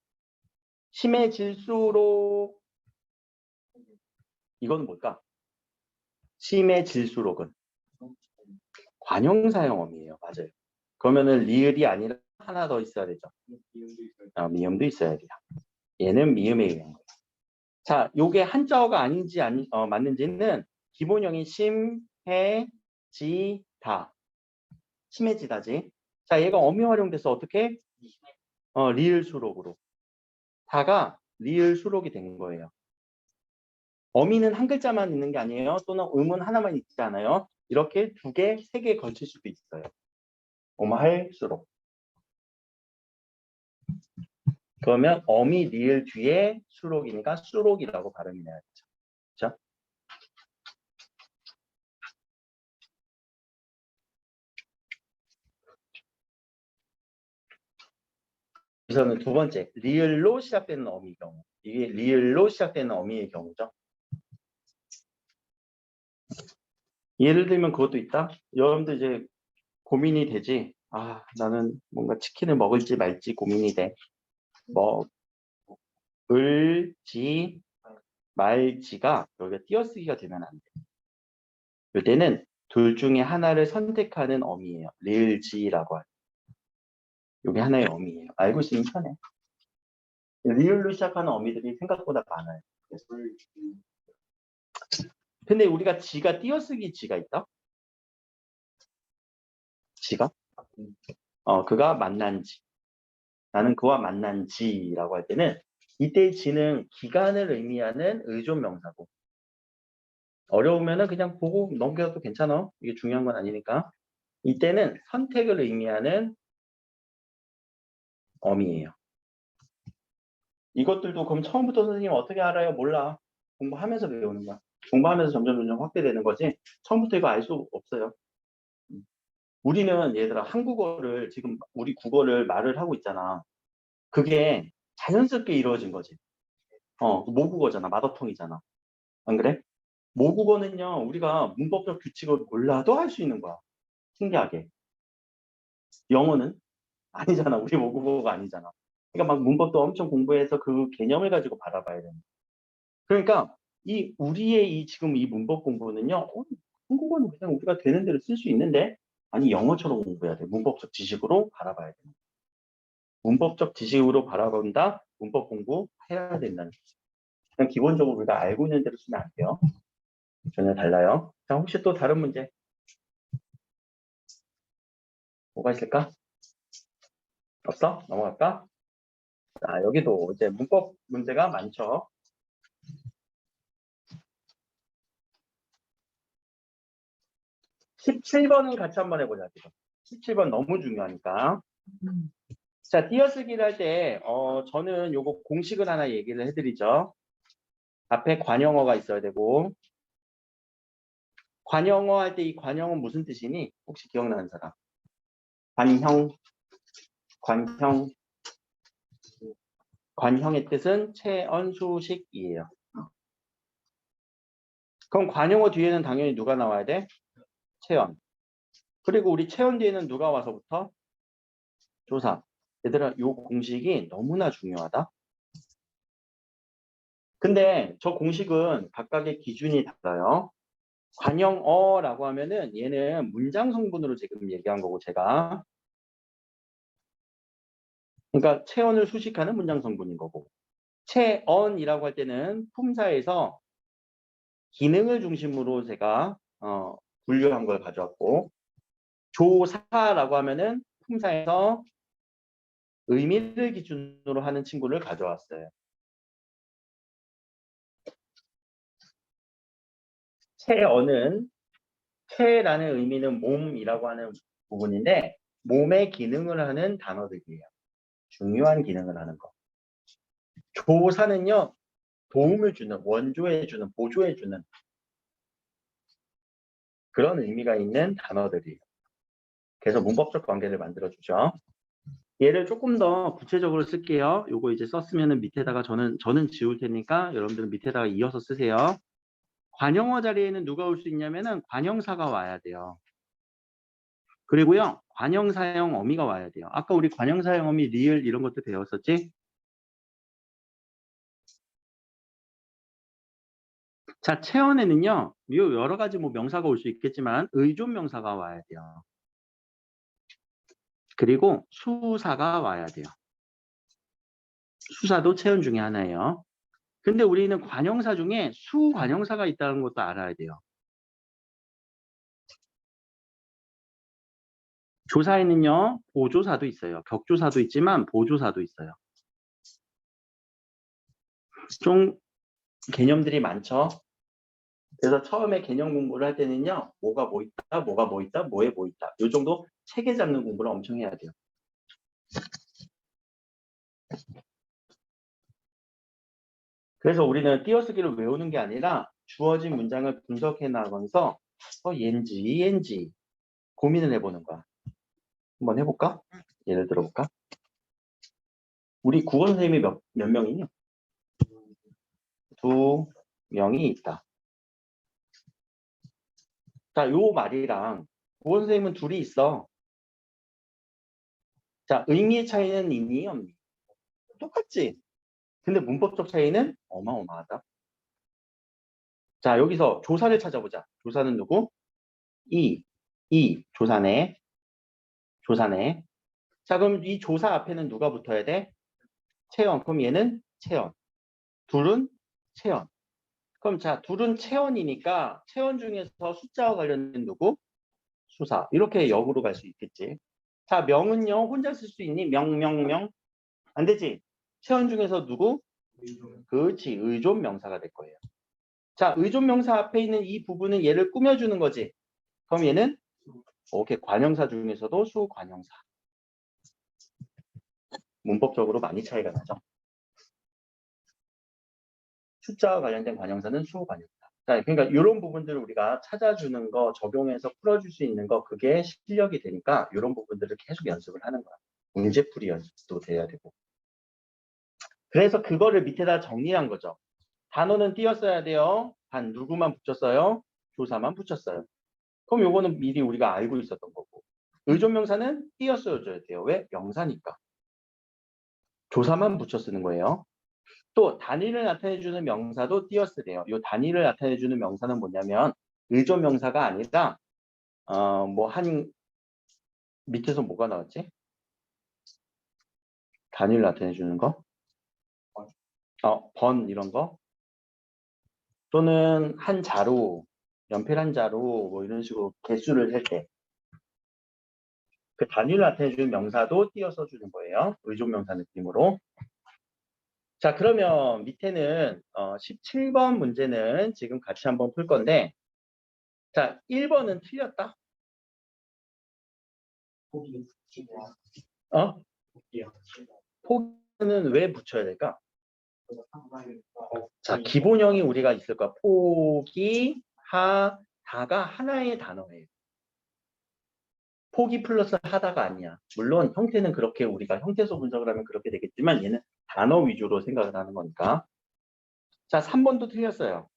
심해질수록 이건 뭘까? 심해질수록은 관형사형어미예요. 맞아요. 그러면은 리을이 아니라 하나 더 있어야 되죠. 미음도 있어야 돼요. 얘는 미음에 의한 거예요. 자, 요게 한자어가 아닌지 맞는지는 기본형이 심해지다. 심해지다지. 자, 얘가 어미 활용돼서 어떻게? 리을 수록으로. 다가 리을 수록이 된 거예요. 어미는 한 글자만 있는 게 아니에요. 또는 음은 하나만 있지 않아요. 이렇게 두 개, 세 개 걸칠 수도 있어요. 할수록. 그러면 어미 리을 뒤에 수록이니까 수록이라고 발음이 나야죠. 그렇죠? 우선은 두 번째, 리을로 시작되는 어미의 경우. 이게 리을로 시작되는 어미의 경우죠. 예를 들면 그것도 있다. 여러분들 이제 고민이 되지. 나는 뭔가 치킨을 먹을지 말지 고민이 돼. 먹을지 말지가 여기가 띄어쓰기가 되면 안 돼. 이때는 둘 중에 하나를 선택하는 어미예요. 리을지라고 하죠. 이게 하나의 어미예요. 알고 있으면 편해. 리을로 시작하는 어미들이 생각보다 많아요. 근데 우리가 지가 띄어쓰기 지가 있다? 지가? 그가 만난 지. 나는 그와 만난 지라고 할 때는 이때의 지는 기간을 의미하는 의존 명사고 어려우면은 그냥 보고 넘겨도 괜찮아. 이게 중요한 건 아니니까. 이때는 선택을 의미하는 어미예요. 이것들도 그럼 처음부터 선생님 어떻게 알아요? 몰라. 공부하면서 배우는 거야. 공부하면서 점점 확대되는 거지. 처음부터 이거 알 수 없어요. 우리는 얘들아 한국어를 지금 우리 국어를 말을 하고 있잖아. 그게 자연스럽게 이루어진 거지. 모국어잖아. 마더텅이잖아. 안 그래? 모국어는요. 우리가 문법적 규칙을 몰라도 할 수 있는 거야. 신기하게. 영어는 아니잖아. 우리 모국어가 아니잖아. 그러니까 막 문법도 엄청 공부해서 그 개념을 가지고 바라봐야 되는 거야. 그러니까 우리의 지금 이 문법 공부는요. 한국어는 그냥 우리가 되는 대로 쓸 수 있는데 아니 영어처럼 공부해야 돼. 문법적 지식으로 바라봐야 돼. 문법적 지식으로 바라본다. 문법 공부해야 된다는 거죠. 그냥 기본적으로 우리가 알고 있는 대로 쓰면 안 돼요. 전혀 달라요. 자, 혹시 또 다른 문제 뭐가 있을까? 없어? 넘어갈까? 자, 여기도 이제 문법 문제가 많죠. 17번은 같이 한번 해보자. 지금. 17번 너무 중요하니까. 자, 띄어쓰기를 할 때, 저는 요거 공식을 하나 얘기를 해드리죠. 앞에 관형어가 있어야 되고, 관형어 할 때 이 관형은 무슨 뜻이니? 혹시 기억나는 사람? 관형, 관형. 관형의 뜻은 체언수식이에요. 그럼 관형어 뒤에는 당연히 누가 나와야 돼? 체언. 그리고 우리 체언 뒤에는 누가 와서부터? 조사. 얘들아, 이 공식이 너무나 중요하다. 근데 저 공식은 각각의 기준이 달라요. 관형어라고 하면은 얘는 문장 성분으로 지금 얘기한 거고 제가 그러니까 체언을 수식하는 문장 성분인 거고 체언이라고 할 때는 품사에서 기능을 중심으로 제가 분류한 걸 가져왔고 조사라고 하면은 품사에서 의미를 기준으로 하는 친구를 가져왔어요. 체언은 체라는 의미는 몸이라고 하는 부분인데 몸의 기능을 하는 단어들이에요. 중요한 기능을 하는 거. 조사는요. 도움을 주는, 원조해주는, 보조해주는 그런 의미가 있는 단어들이에요. 그래서 문법적 관계를 만들어주죠. 얘를 조금 더 구체적으로 쓸게요. 요거 이제 썼으면은 밑에다가 저는 지울 테니까 여러분들은 밑에다가 이어서 쓰세요. 관형어 자리에는 누가 올 수 있냐면은 관형사가 와야 돼요. 그리고요, 관형사형 어미가 와야 돼요. 아까 우리 관형사형 어미, 리을 이런 것도 배웠었지? 자, 체언에는요, 여러 가지 뭐 명사가 올 수 있겠지만 의존 명사가 와야 돼요. 그리고 수사가 와야 돼요. 수사도 체언 중에 하나예요. 근데 우리는 관형사 중에 수관형사가 있다는 것도 알아야 돼요. 조사에는요, 보조사도 있어요. 격조사도 있지만 보조사도 있어요. 좀 개념들이 많죠. 그래서 처음에 개념 공부를 할 때는요, 뭐가 뭐 있다, 뭐가 뭐 있다, 뭐에 뭐 있다. 이 정도 체계 잡는 공부를 엄청 해야 돼요. 그래서 우리는 띄어쓰기를 외우는 게 아니라 주어진 문장을 분석해 나가면서 얘인지 고민을 해보는 거야. 한번 해볼까? 예를 들어볼까? 우리 국어 선생님이 몇 명이냐? 2명이 있다. 자, 요 말이랑 국어 선생님은 둘이 있어. 자, 의미의 차이는 있니 없니? 똑같지? 근데 문법적 차이는 어마어마하다. 자, 여기서 조사를 찾아보자. 조사는 누구? 조사네. 조사네. 자, 그럼 이 조사 앞에는 누가 붙어야 돼? 체언. 그럼 얘는 체언. 둘은 체언. 그럼 자, 둘은 체언이니까 체언 중에서 숫자와 관련된 누구? 수사. 이렇게 역으로 갈 수 있겠지. 자, 명은요, 혼자 쓸 수 있니? 명. 안 되지? 체언 중에서 누구? 그렇지. 의존 명사가 될 거예요. 자, 의존 명사 앞에 있는 이 부분은 얘를 꾸며주는 거지. 그럼 얘는 오케이. 관형사 중에서도 수관형사. 문법적으로 많이 차이가 나죠. 숫자와 관련된 관형사는 수관형사. 자, 그러니까 이런 부분들을 우리가 찾아주는 거, 적용해서 풀어줄 수 있는 거, 그게 실력이 되니까 이런 부분들을 계속 연습을 하는 거야. 문제풀이 연습도 돼야 되고. 그래서 그거를 밑에다 정리한 거죠. 단어는 띄었어야 돼요. 단 누구만 붙였어요? 조사만 붙였어요. 그럼 요거는 미리 우리가 알고 있었던 거고. 의존명사는 띄었어야 돼요. 왜? 명사니까. 조사만 붙여 쓰는 거예요. 또 단위를 나타내주는 명사도 띄었어야 돼요. 이 단위를 나타내주는 명사는 뭐냐면 의존명사가 아니라 뭐 한 밑에서 뭐가 나왔지? 단위를 나타내주는 거? 번 이런 거? 또는 한 자루, 연필 한 자루 뭐 이런 식으로 개수를 할 때 그 단위를 나타내주는 명사도 띄어서 주는 거예요. 의존명사 느낌으로. 자, 그러면 밑에는 17번 문제는 지금 같이 한번 풀 건데 자, 1번은 틀렸다. 포기는 왜 붙여야 될까? 자, 기본형이 우리가 있을 거야. 포기, 다가 하나의 단어예요. 포기 플러스 하다가 아니야. 물론 형태는 그렇게 우리가 형태소 분석을 하면 그렇게 되겠지만 얘는 단어 위주로 생각을 하는 거니까. 자, 3번도 틀렸어요.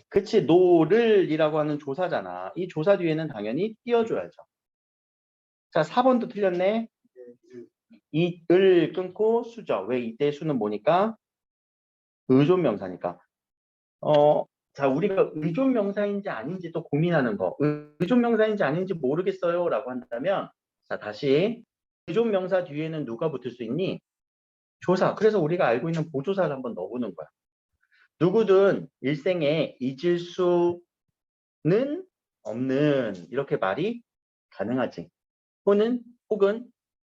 그치, 노를이라고 하는 조사잖아. 이 조사 뒤에는 당연히 띄워줘야죠. 자, 4번도 틀렸네. 이을 끊고 수죠. 왜 이때의 수는 뭐니까? 의존명사니까. 자, 우리가 의존명사인지 아닌지 또 고민하는 거. 의존명사인지 아닌지 모르겠어요. 라고 한다면, 자, 다시. 의존명사 뒤에는 누가 붙을 수 있니? 조사. 그래서 우리가 알고 있는 보조사를 한번 넣어보는 거야. 누구든 일생에 잊을 수는 없는 이렇게 말이 가능하지. 혹은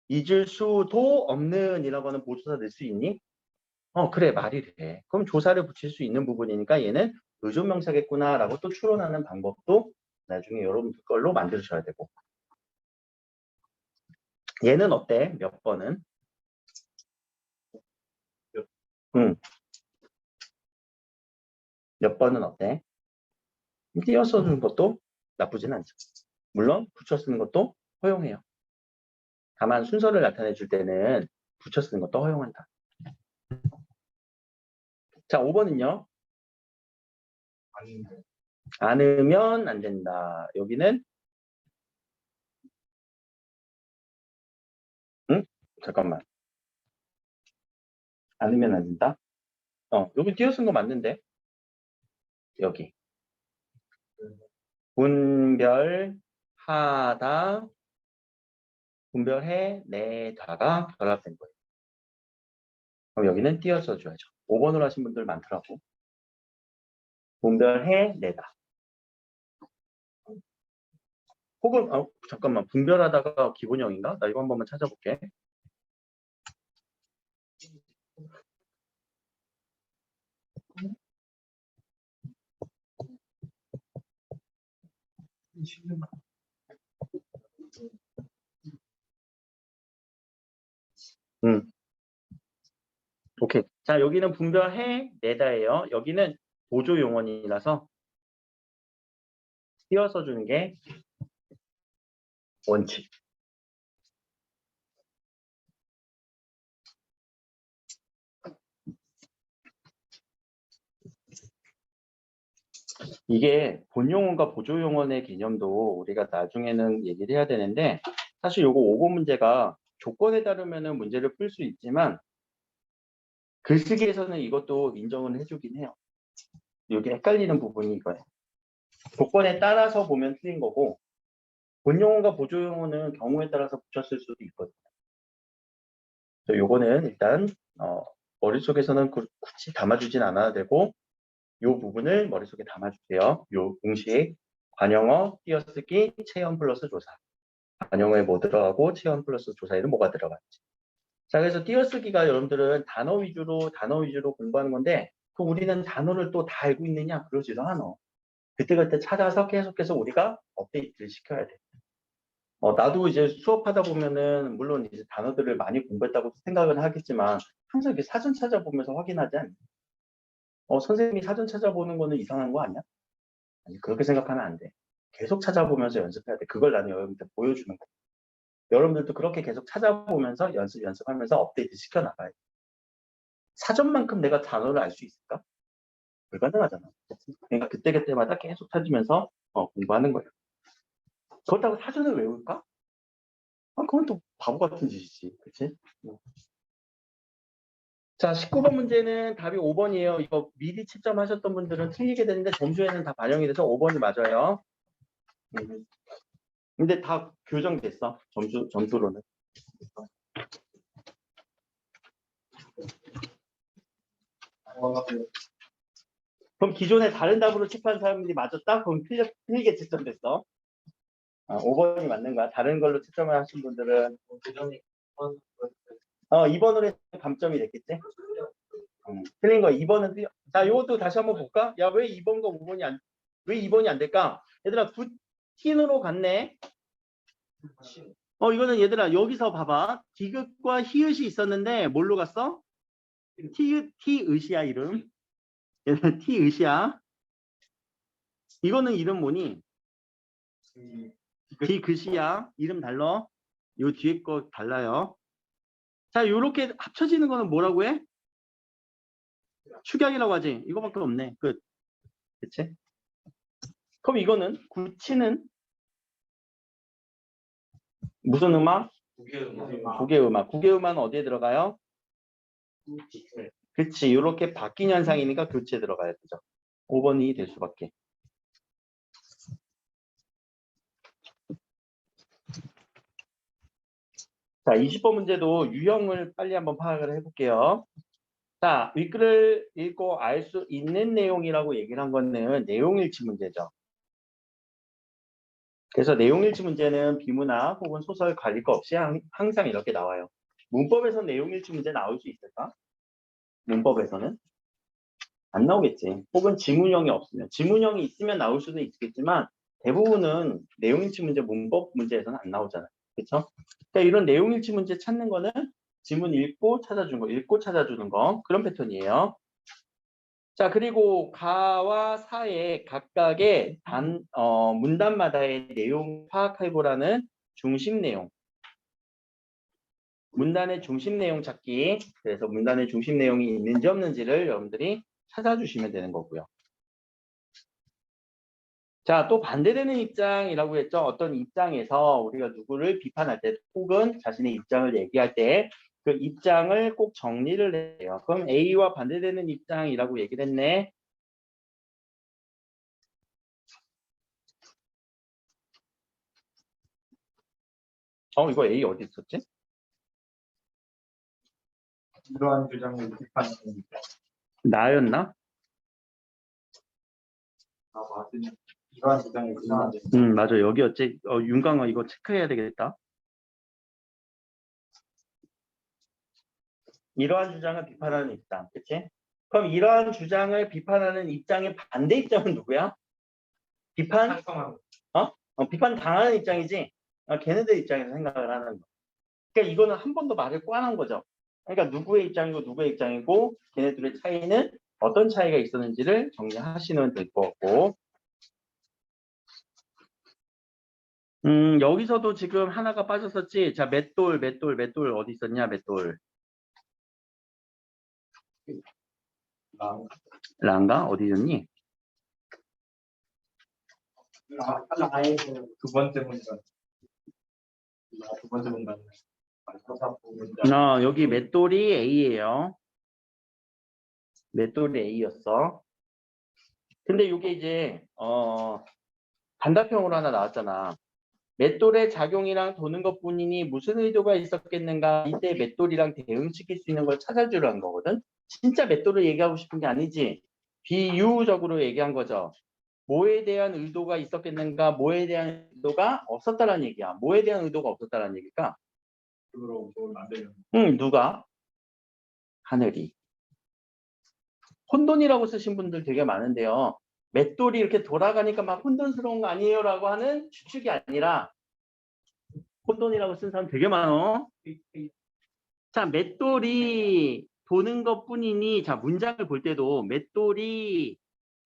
잊을 수도 없는 이라고 하는 보조사 넣을 수 있니? 그래, 말이 돼. 그럼 조사를 붙일 수 있는 부분이니까 얘는 의존명사겠구나 라고 또 추론하는 방법도 나중에 여러분들 걸로 만드셔야 되고. 얘는 어때? 몇 번은? 몇 번은 어때? 띄어서 쓰는 것도 나쁘진 않죠. 물론 붙여 쓰는 것도 허용해요. 다만 순서를 나타내 줄 때는 붙여 쓰는 것도 허용한다. 자, 5번은요. 않으면 안 된다. 여기는 잠깐만. 않으면 안 된다. 여기 띄어 쓴 거 맞는데. 여기. 분별하다, 분별해 내다가 결합된 거예요. 그럼 여기는 띄어 써줘야죠. 5번으로 하신 분들 많더라고. 분별해 내다. 혹은 잠깐만, 분별하다가 기본형인가? 나 이거 한 번만 찾아볼게. 오케이. 자, 여기는 분별해 내다예요. 여기는 보조 용언이라서 띄어서 주는 게 원칙. 이게 본용언과 보조용언의 개념도 우리가 나중에는 얘기를 해야 되는데, 사실 요거 5번 문제가 조건에 따르면 문제를 풀 수 있지만 글쓰기에서는 이것도 인정을 해주긴 해요. 여기 헷갈리는 부분이 이거예요. 조건에 따라서 보면 틀린 거고, 본용언과 보조용언은 경우에 따라서 붙였을 수도 있거든요. 그래서 요거는 일단 머릿속에서는 굳이 담아주진 않아야 되고, 요 부분을 머릿속에 담아주세요. 요 공식, 관용어, 띄어쓰기, 체험 플러스 조사. 관용어에 뭐 들어가고 체험 플러스 조사에는 뭐가 들어갔지. 자, 그래서 띄어쓰기가 여러분들은 단어 위주로 공부하는 건데, 그럼 우리는 단어를 또 다 알고 있느냐? 그러지도 않아. 그때그때 찾아서 계속해서 우리가 업데이트를 시켜야 돼. 나도 이제 수업하다 보면은 물론 이제 단어들을 많이 공부했다고 생각은 하겠지만 항상 이렇게 사전 찾아보면서 확인하지 않니? 선생님이 사전 찾아보는 거는 이상한 거 아니야? 아니, 그렇게 생각하면 안 돼. 계속 찾아보면서 연습해야 돼. 그걸 나는 여러분들 보여주는 거야. 여러분들도 그렇게 계속 찾아보면서 연습하면서 업데이트 시켜나가야 돼. 사전만큼 내가 단어를 알 수 있을까? 불가능하잖아. 그러니까 그때그때마다 계속 찾으면서 공부하는 거예요. 그렇다고 사전을 외울까? 그건 또 바보 같은 짓이지. 그치? 자, 19번 문제는 답이 5번이에요. 이거 미리 채점하셨던 분들은 틀리게 되는데 점수에는 다 반영이 돼서 5번이 맞아요. 근데 다 교정됐어. 점수로는. 그럼 기존에 다른 답으로 칠한 사람들이 맞았다? 그럼 틀리게 채점됐어. 5번이 맞는 거야. 다른 걸로 채점을 하신 분들은 2번으로 해서 감점이 됐겠지? 틀린 거 2번은 틀려. 자, 이것도 다시 한번 볼까? 야, 왜 2번과 5번이 왜 2번이 안 될까? 얘들아, 굿틴으로 갔네. 이거는 얘들아, 여기서 봐봐. 디귿과 히읗이 있었는데, 뭘로 갔어? 티읕이야, 이름. 얘들아, 티읕이야. 이거는 이름 뭐니? 디귿이야. 이름 달라. 요 뒤에 거 달라요. 자, 요렇게 합쳐지는 거는 뭐라고 해? 축약이라고 하지. 이거밖에 없네. 끝. 그치? 그럼 이거는 구치는 무슨 음악? 국외음악. 국외음악. 국외음악은 어디에 들어가요? 그치. 이렇게 바뀐 현상이니까 교체에 들어가야 되죠. 5번이 될 수밖에. 자, 20번 문제도 유형을 빨리 한번 파악을 해볼게요. 자, 윗글을 읽고 알 수 있는 내용이라고 얘기를 한 거는 내용일치 문제죠. 그래서 내용일치 문제는 비문학 혹은 소설 가릴 거 없이 항상 이렇게 나와요. 문법에서 내용일치 문제 나올 수 있을까? 문법에서는? 안 나오겠지. 혹은 지문형이 없으면. 지문형이 있으면 나올 수도 있겠지만 대부분은 내용일치 문제, 문법 문제에서는 안 나오잖아요. 그렇죠? 그러니까 이런 내용일치 문제 찾는 거는 지문 읽고 찾아주는 거, 읽고 찾아주는 거 그런 패턴이에요. 자, 그리고 가와 사의 각각의 문단마다의 내용 파악해보라는 중심 내용. 문단의 중심 내용 찾기. 그래서 문단의 중심 내용이 있는지 없는지를 여러분들이 찾아주시면 되는 거고요. 자, 또 반대되는 입장이라고 했죠. 어떤 입장에서 우리가 누구를 비판할 때 혹은 자신의 입장을 얘기할 때 그 입장을 꼭 정리를 해요. 그럼 A와 반대되는 입장이라고 얘기를 했네. 이거 A 어디 있었지? 이러한 주장을 비판하는 입장. 나였나? 맞으면 이러한 주장을 비판하는 맞아. 여기였지. 윤강아 이거 체크해야 되겠다. 이러한 주장을 비판하는 입장. 그치? 그럼 이러한 주장을 비판하는 입장의 반대 입장은 누구야? 비판? 비판 당하는 입장이지? 걔네들 입장에서 생각을 하는 거. 그러니까 이거는 한 번 더 말을 꽈놓은 거죠. 그러니까 누구의 입장이고 누구의 입장이고 걔네들의 차이는 어떤 차이가 있었는지를 정리하시면 될 것 같고. 여기서도 지금 하나가 빠졌었지. 자, 맷돌 어디 있었냐, 맷돌. 랑가? 어디 있니? 두 번째 문단. 두 번째 문단. 여기 맷돌이 A예요. 맷돌이 A였어. 근데 이게 이제 반대편으로 하나 나왔잖아. 맷돌의 작용이랑 도는 것뿐이니 무슨 의도가 있었겠는가. 이때 맷돌이랑 대응시킬 수 있는 걸 찾아주라는 거거든. 진짜 맷돌을 얘기하고 싶은 게 아니지. 비유적으로 얘기한 거죠. 뭐에 대한 의도가 있었겠는가, 뭐에 대한 의도가 없었다라는 얘기야. 뭐에 대한 의도가 없었다라는 얘기일까? 누가? 하늘이. 혼돈이라고 쓰신 분들 되게 많은데요. 맷돌이 이렇게 돌아가니까 막 혼돈스러운 거 아니에요? 라고 하는 추측이 아니라 혼돈이라고 쓴 사람 되게 많어. 자, 맷돌이 도는 것뿐이니, 자, 문장을 볼 때도 맷돌이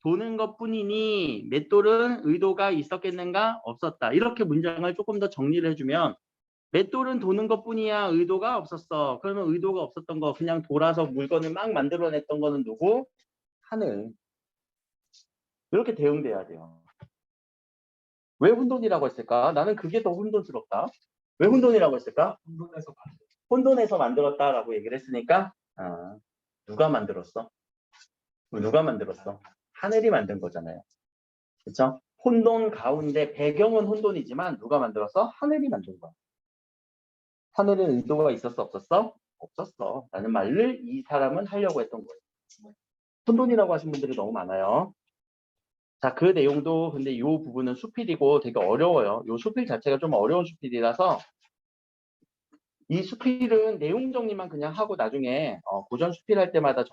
도는 것뿐이니 맷돌은 의도가 있었겠는가? 없었다. 이렇게 문장을 조금 더 정리를 해주면 맷돌은 도는 것뿐이야 의도가 없었어. 그러면 의도가 없었던 거 그냥 돌아서 물건을 막 만들어냈던 거는 누구? 하늘. 이렇게 대응돼야 돼요. 왜 혼돈이라고 했을까? 나는 그게 더 혼돈스럽다. 왜 혼돈이라고 했을까? 혼돈에서 만들었다라고 얘기를 했으니까 누가 만들었어? 누가 만들었어? 하늘이 만든 거잖아요. 그렇죠? 혼돈 가운데 배경은 혼돈이지만 누가 만들었어? 하늘이 만든 거야. 하늘은 의도가 있었어 없었어? 없었어. 라는 말을 이 사람은 하려고 했던 거예요. 혼돈이라고 하신 분들이 너무 많아요. 자, 그 내용도 근데 이 부분은 수필이고 되게 어려워요. 이 수필 자체가 좀 어려운 수필이라서 이 수필은 내용 정리만 그냥 하고 나중에 고전 수필할 때마다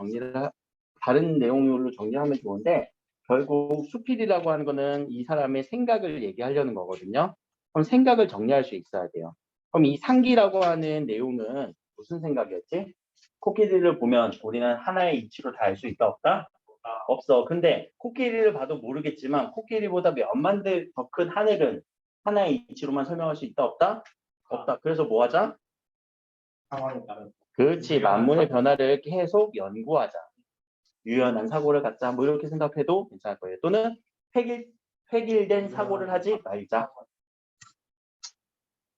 다른 내용으로 정리하면 좋은데 결국 수필이라고 하는 거는 이 사람의 생각을 얘기하려는 거거든요. 그럼 생각을 정리할 수 있어야 돼요. 그럼 이 상기라고 하는 내용은 무슨 생각이었지? 코끼리를 보면 우리는 하나의 이치로 다 알 수 있다 없다? 없어. 근데 코끼리를 봐도 모르겠지만 코끼리보다 몇만 배 더 큰 하늘은 하나의 이치로만 설명할 수 있다 없다? 없다. 그래서 뭐 하자? 상황에 따른. 그렇지. 만물의 변화를 계속 연구하자. 유연한 사고를 갖자. 뭐 이렇게 생각해도 괜찮을 거예요. 또는 획일된 사고를 하지 말자.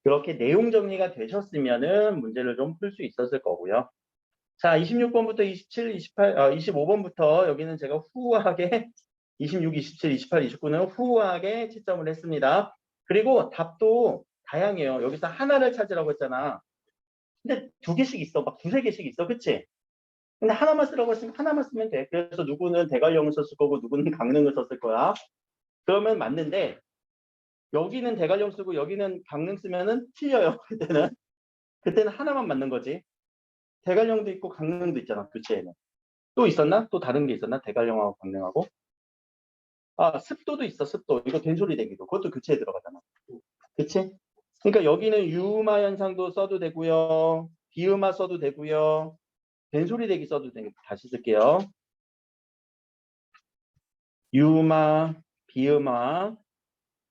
그렇게 내용 정리가 되셨으면은 문제를 좀 풀 수 있었을 거고요. 자, 26번부터 27, 28, 25번부터 여기는 제가 후하게 26, 27, 28, 29는 후하게 채점을 했습니다. 그리고 답도 다양해요. 여기서 하나를 찾으라고 했잖아. 근데 두 개씩 있어. 막 두세 개씩 있어. 그치? 근데 하나만 쓰라고 했으면 하나만 쓰면 돼. 그래서 누구는 대관령을 썼을 거고 누구는 강릉을 썼을 거야. 그러면 맞는데 여기는 대관령 쓰고 여기는 강릉 쓰면은 틀려요. 그때는 하나만 맞는 거지. 대관령도 있고 강릉도 있잖아. 교체에는. 또 있었나? 또 다른 게 있었나? 대관령하고 강릉하고. 아, 습도도 있어. 습도. 이거 된소리 대기도. 그것도 교체에 들어가잖아. 그치? 그러니까 여기는 유음화 현상도 써도 되고요. 비음화 써도 되고요. 된소리 대기 써도 되고. 다시 쓸게요. 유음화, 비음화,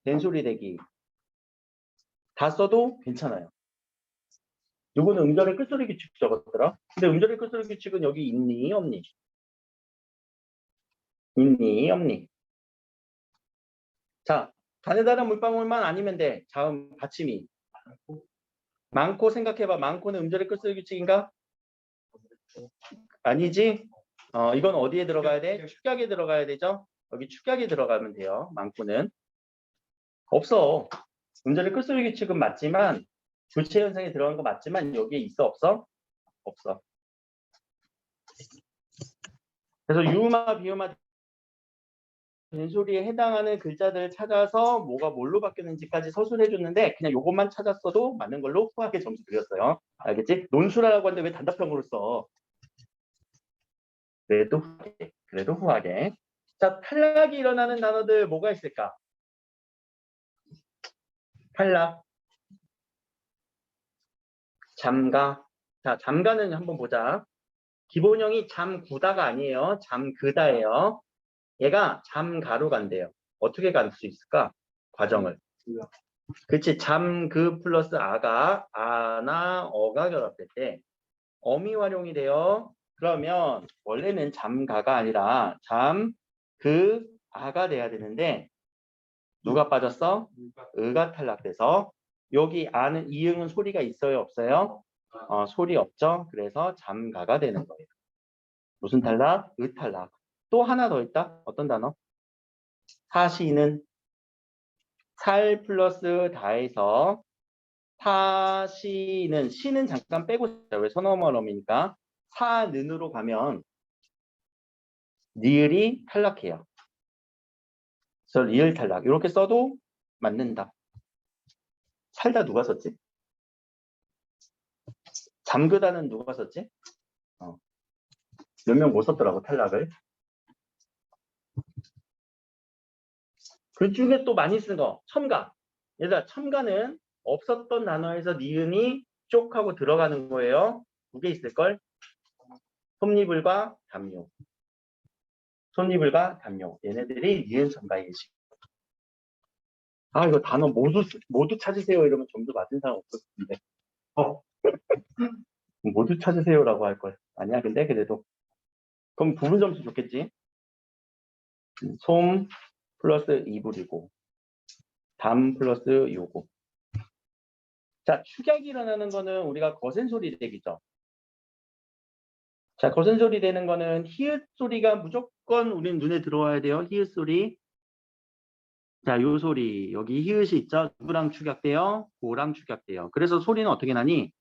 된소리 대기. 다 써도 괜찮아요. 요거는 음절의 끝소리 규칙 적었더라. 근데 음절의 끝소리 규칙은 여기 있니? 없니? 있니? 없니? 자, 가느다란 물방울만 아니면 돼. 다음 받침이. 많고 생각해봐. 많고는 음절의 끝소리 규칙인가? 아니지? 이건 어디에 들어가야 돼? 축약에 들어가야 되죠? 여기 축약에 들어가면 돼요. 많고는. 없어. 음절의 끝소리 규칙은 맞지만 교체 현상에 들어간 거 맞지만 여기에 있어? 없어? 없어. 그래서 유음화, 비음화, 된소리에 해당하는 글자들을 찾아서 뭐가 뭘로 바뀌었는지까지 서술해 줬는데 그냥 요것만 찾았어도 맞는 걸로 후하게 점수 드렸어요. 알겠지? 논술하라고 하는데 왜 단답형으로 써? 그래도 후하게. 자, 탈락이 일어나는 단어들 뭐가 있을까? 탈락, 잠가. 자, 잠가는 한번 보자. 기본형이 잠구다가 아니에요. 잠그다예요. 얘가 잠가로 간대요. 어떻게 갈 수 있을까? 과정을. 그치, 잠그 플러스 아가, 아나 어가 결합될 때 어미 활용이 돼요. 그러면 원래는 잠가가 아니라 잠그 아가 돼야 되는데 누가 빠졌어? 의가 탈락돼서 여기 아는 이응은 소리가 있어요, 없어요? 소리 없죠? 그래서 잠가가 되는 거예요. 무슨 탈락? 의 탈락. 또 하나 더 있다. 어떤 단어? 사시는 살 플러스 다해서 사시는 시는 잠깐 빼고 왜 선어머럼이니까 사는으로 가면 리을이 탈락해요. 그래서 리을 탈락 이렇게 써도 맞는다. 살다 누가 썼지? 잠그다는 누가 썼지? 몇 명 못 썼더라고 탈락을. 그 중에 또 많이 쓴 거 첨가. 얘들아 첨가는 없었던 단어에서 니은이 쪽 하고 들어가는 거예요. 두 개 있을걸? 톱니불과 담요. 톱니불과 담요. 얘네들이 니은 첨가의 예식. 아 이거 단어 모두 찾으세요 이러면 점수 맞은 사람 없을 텐데. 모두 찾으세요라고 할 걸. 아니야 근데 그래도 그럼 부분 점수 좋겠지. 솜 플러스 이불이고 담 플러스 요고. 자 축약이 일어나는 거는 우리가 거센 소리 대기죠. 자 거센 소리 되는 거는 히읗 소리가 무조건 우린 눈에 들어와야 돼요. 히읗 소리. 자, 요 소리 여기 히읗이 있죠. 누구랑 축약돼요? 고랑 축약돼요. 그래서 소리는 어떻게 나니?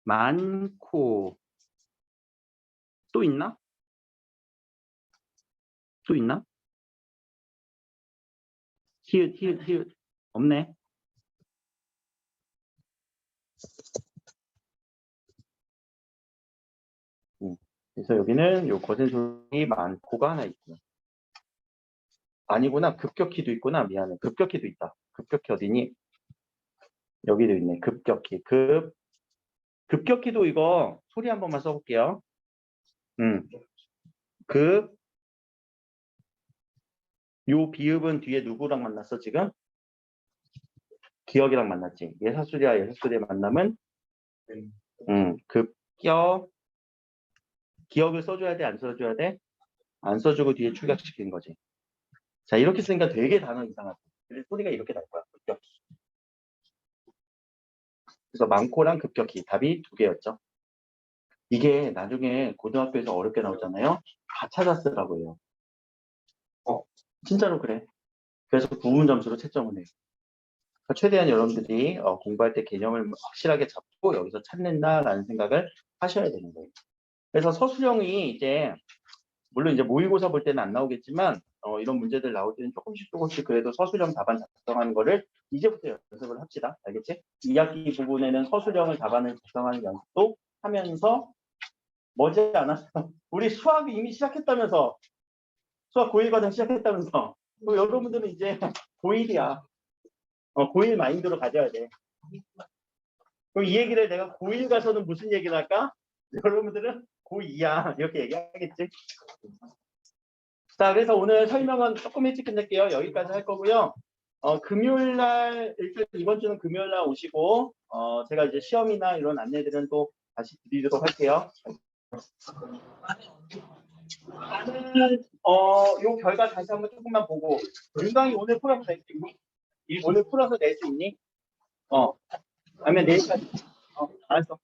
많고 또 있나? 또 있나? 히읗 없네. 그래서 여기는 요 거센 소리 많고가 하나 있고. 아니구나. 급격히도 있구나. 미안해. 급격히도 있다. 급격히 어디니? 여기도 있네. 급격히. 급격히도 이거 소리 한 번만 써볼게요. 요 비읍은 뒤에 누구랑 만났어 지금? 기억이랑 만났지. 예사술이와 예사술의 만남은 기억을 써줘야 돼? 안 써줘야 돼? 안 써주고 뒤에 축약시키는 거지. 자 이렇게 쓰니까 되게 단어 이상하다. 그래서 소리가 이렇게 날 거야. 급격히. 그래서 많고랑 급격히 답이 2개였죠. 이게 나중에 고등학교에서 어렵게 나오잖아요. 다 찾아 쓰라고 해요. 진짜로 그래. 그래서 부분 점수로 채점을 해요. 그러니까 최대한 여러분들이 공부할 때 개념을 확실하게 잡고 여기서 찾는다라는 생각을 하셔야 되는 거예요. 그래서 서술형이 이제 물론 이제 모의고사 볼 때는 안 나오겠지만 이런 문제들 나올 때는 조금씩 그래도 서술형 답안 작성하는 거를 이제부터 연습을 합시다. 알겠지? 2학기 부분에는 서술형을 답안을 작성하는 연습도 하면서 머지않아서 우리 수학 이미 시작했다면서 수학 고1 과정 시작했다면서 여러분들은 이제 고1이야. 고1 마인드로 가져야 돼. 그럼 이 얘기를 내가 고1 가서는 무슨 얘기를 할까? 여러분들은 고2야. 이렇게 얘기하겠지? 자, 그래서 오늘 설명은 조금 일찍 끝낼게요. 여기까지 할 거고요. 금요일 날, 일단 이번 주는 금요일 날 오시고, 제가 이제 시험이나 이런 안내들은 또 다시 드리도록 할게요. 나는, 요 결과 다시 한번 조금만 보고, 윤강이 오늘 풀어서 낼 수 있니? 오늘 풀어서 낼 수 있니? 아니면 내일까지? 알았어.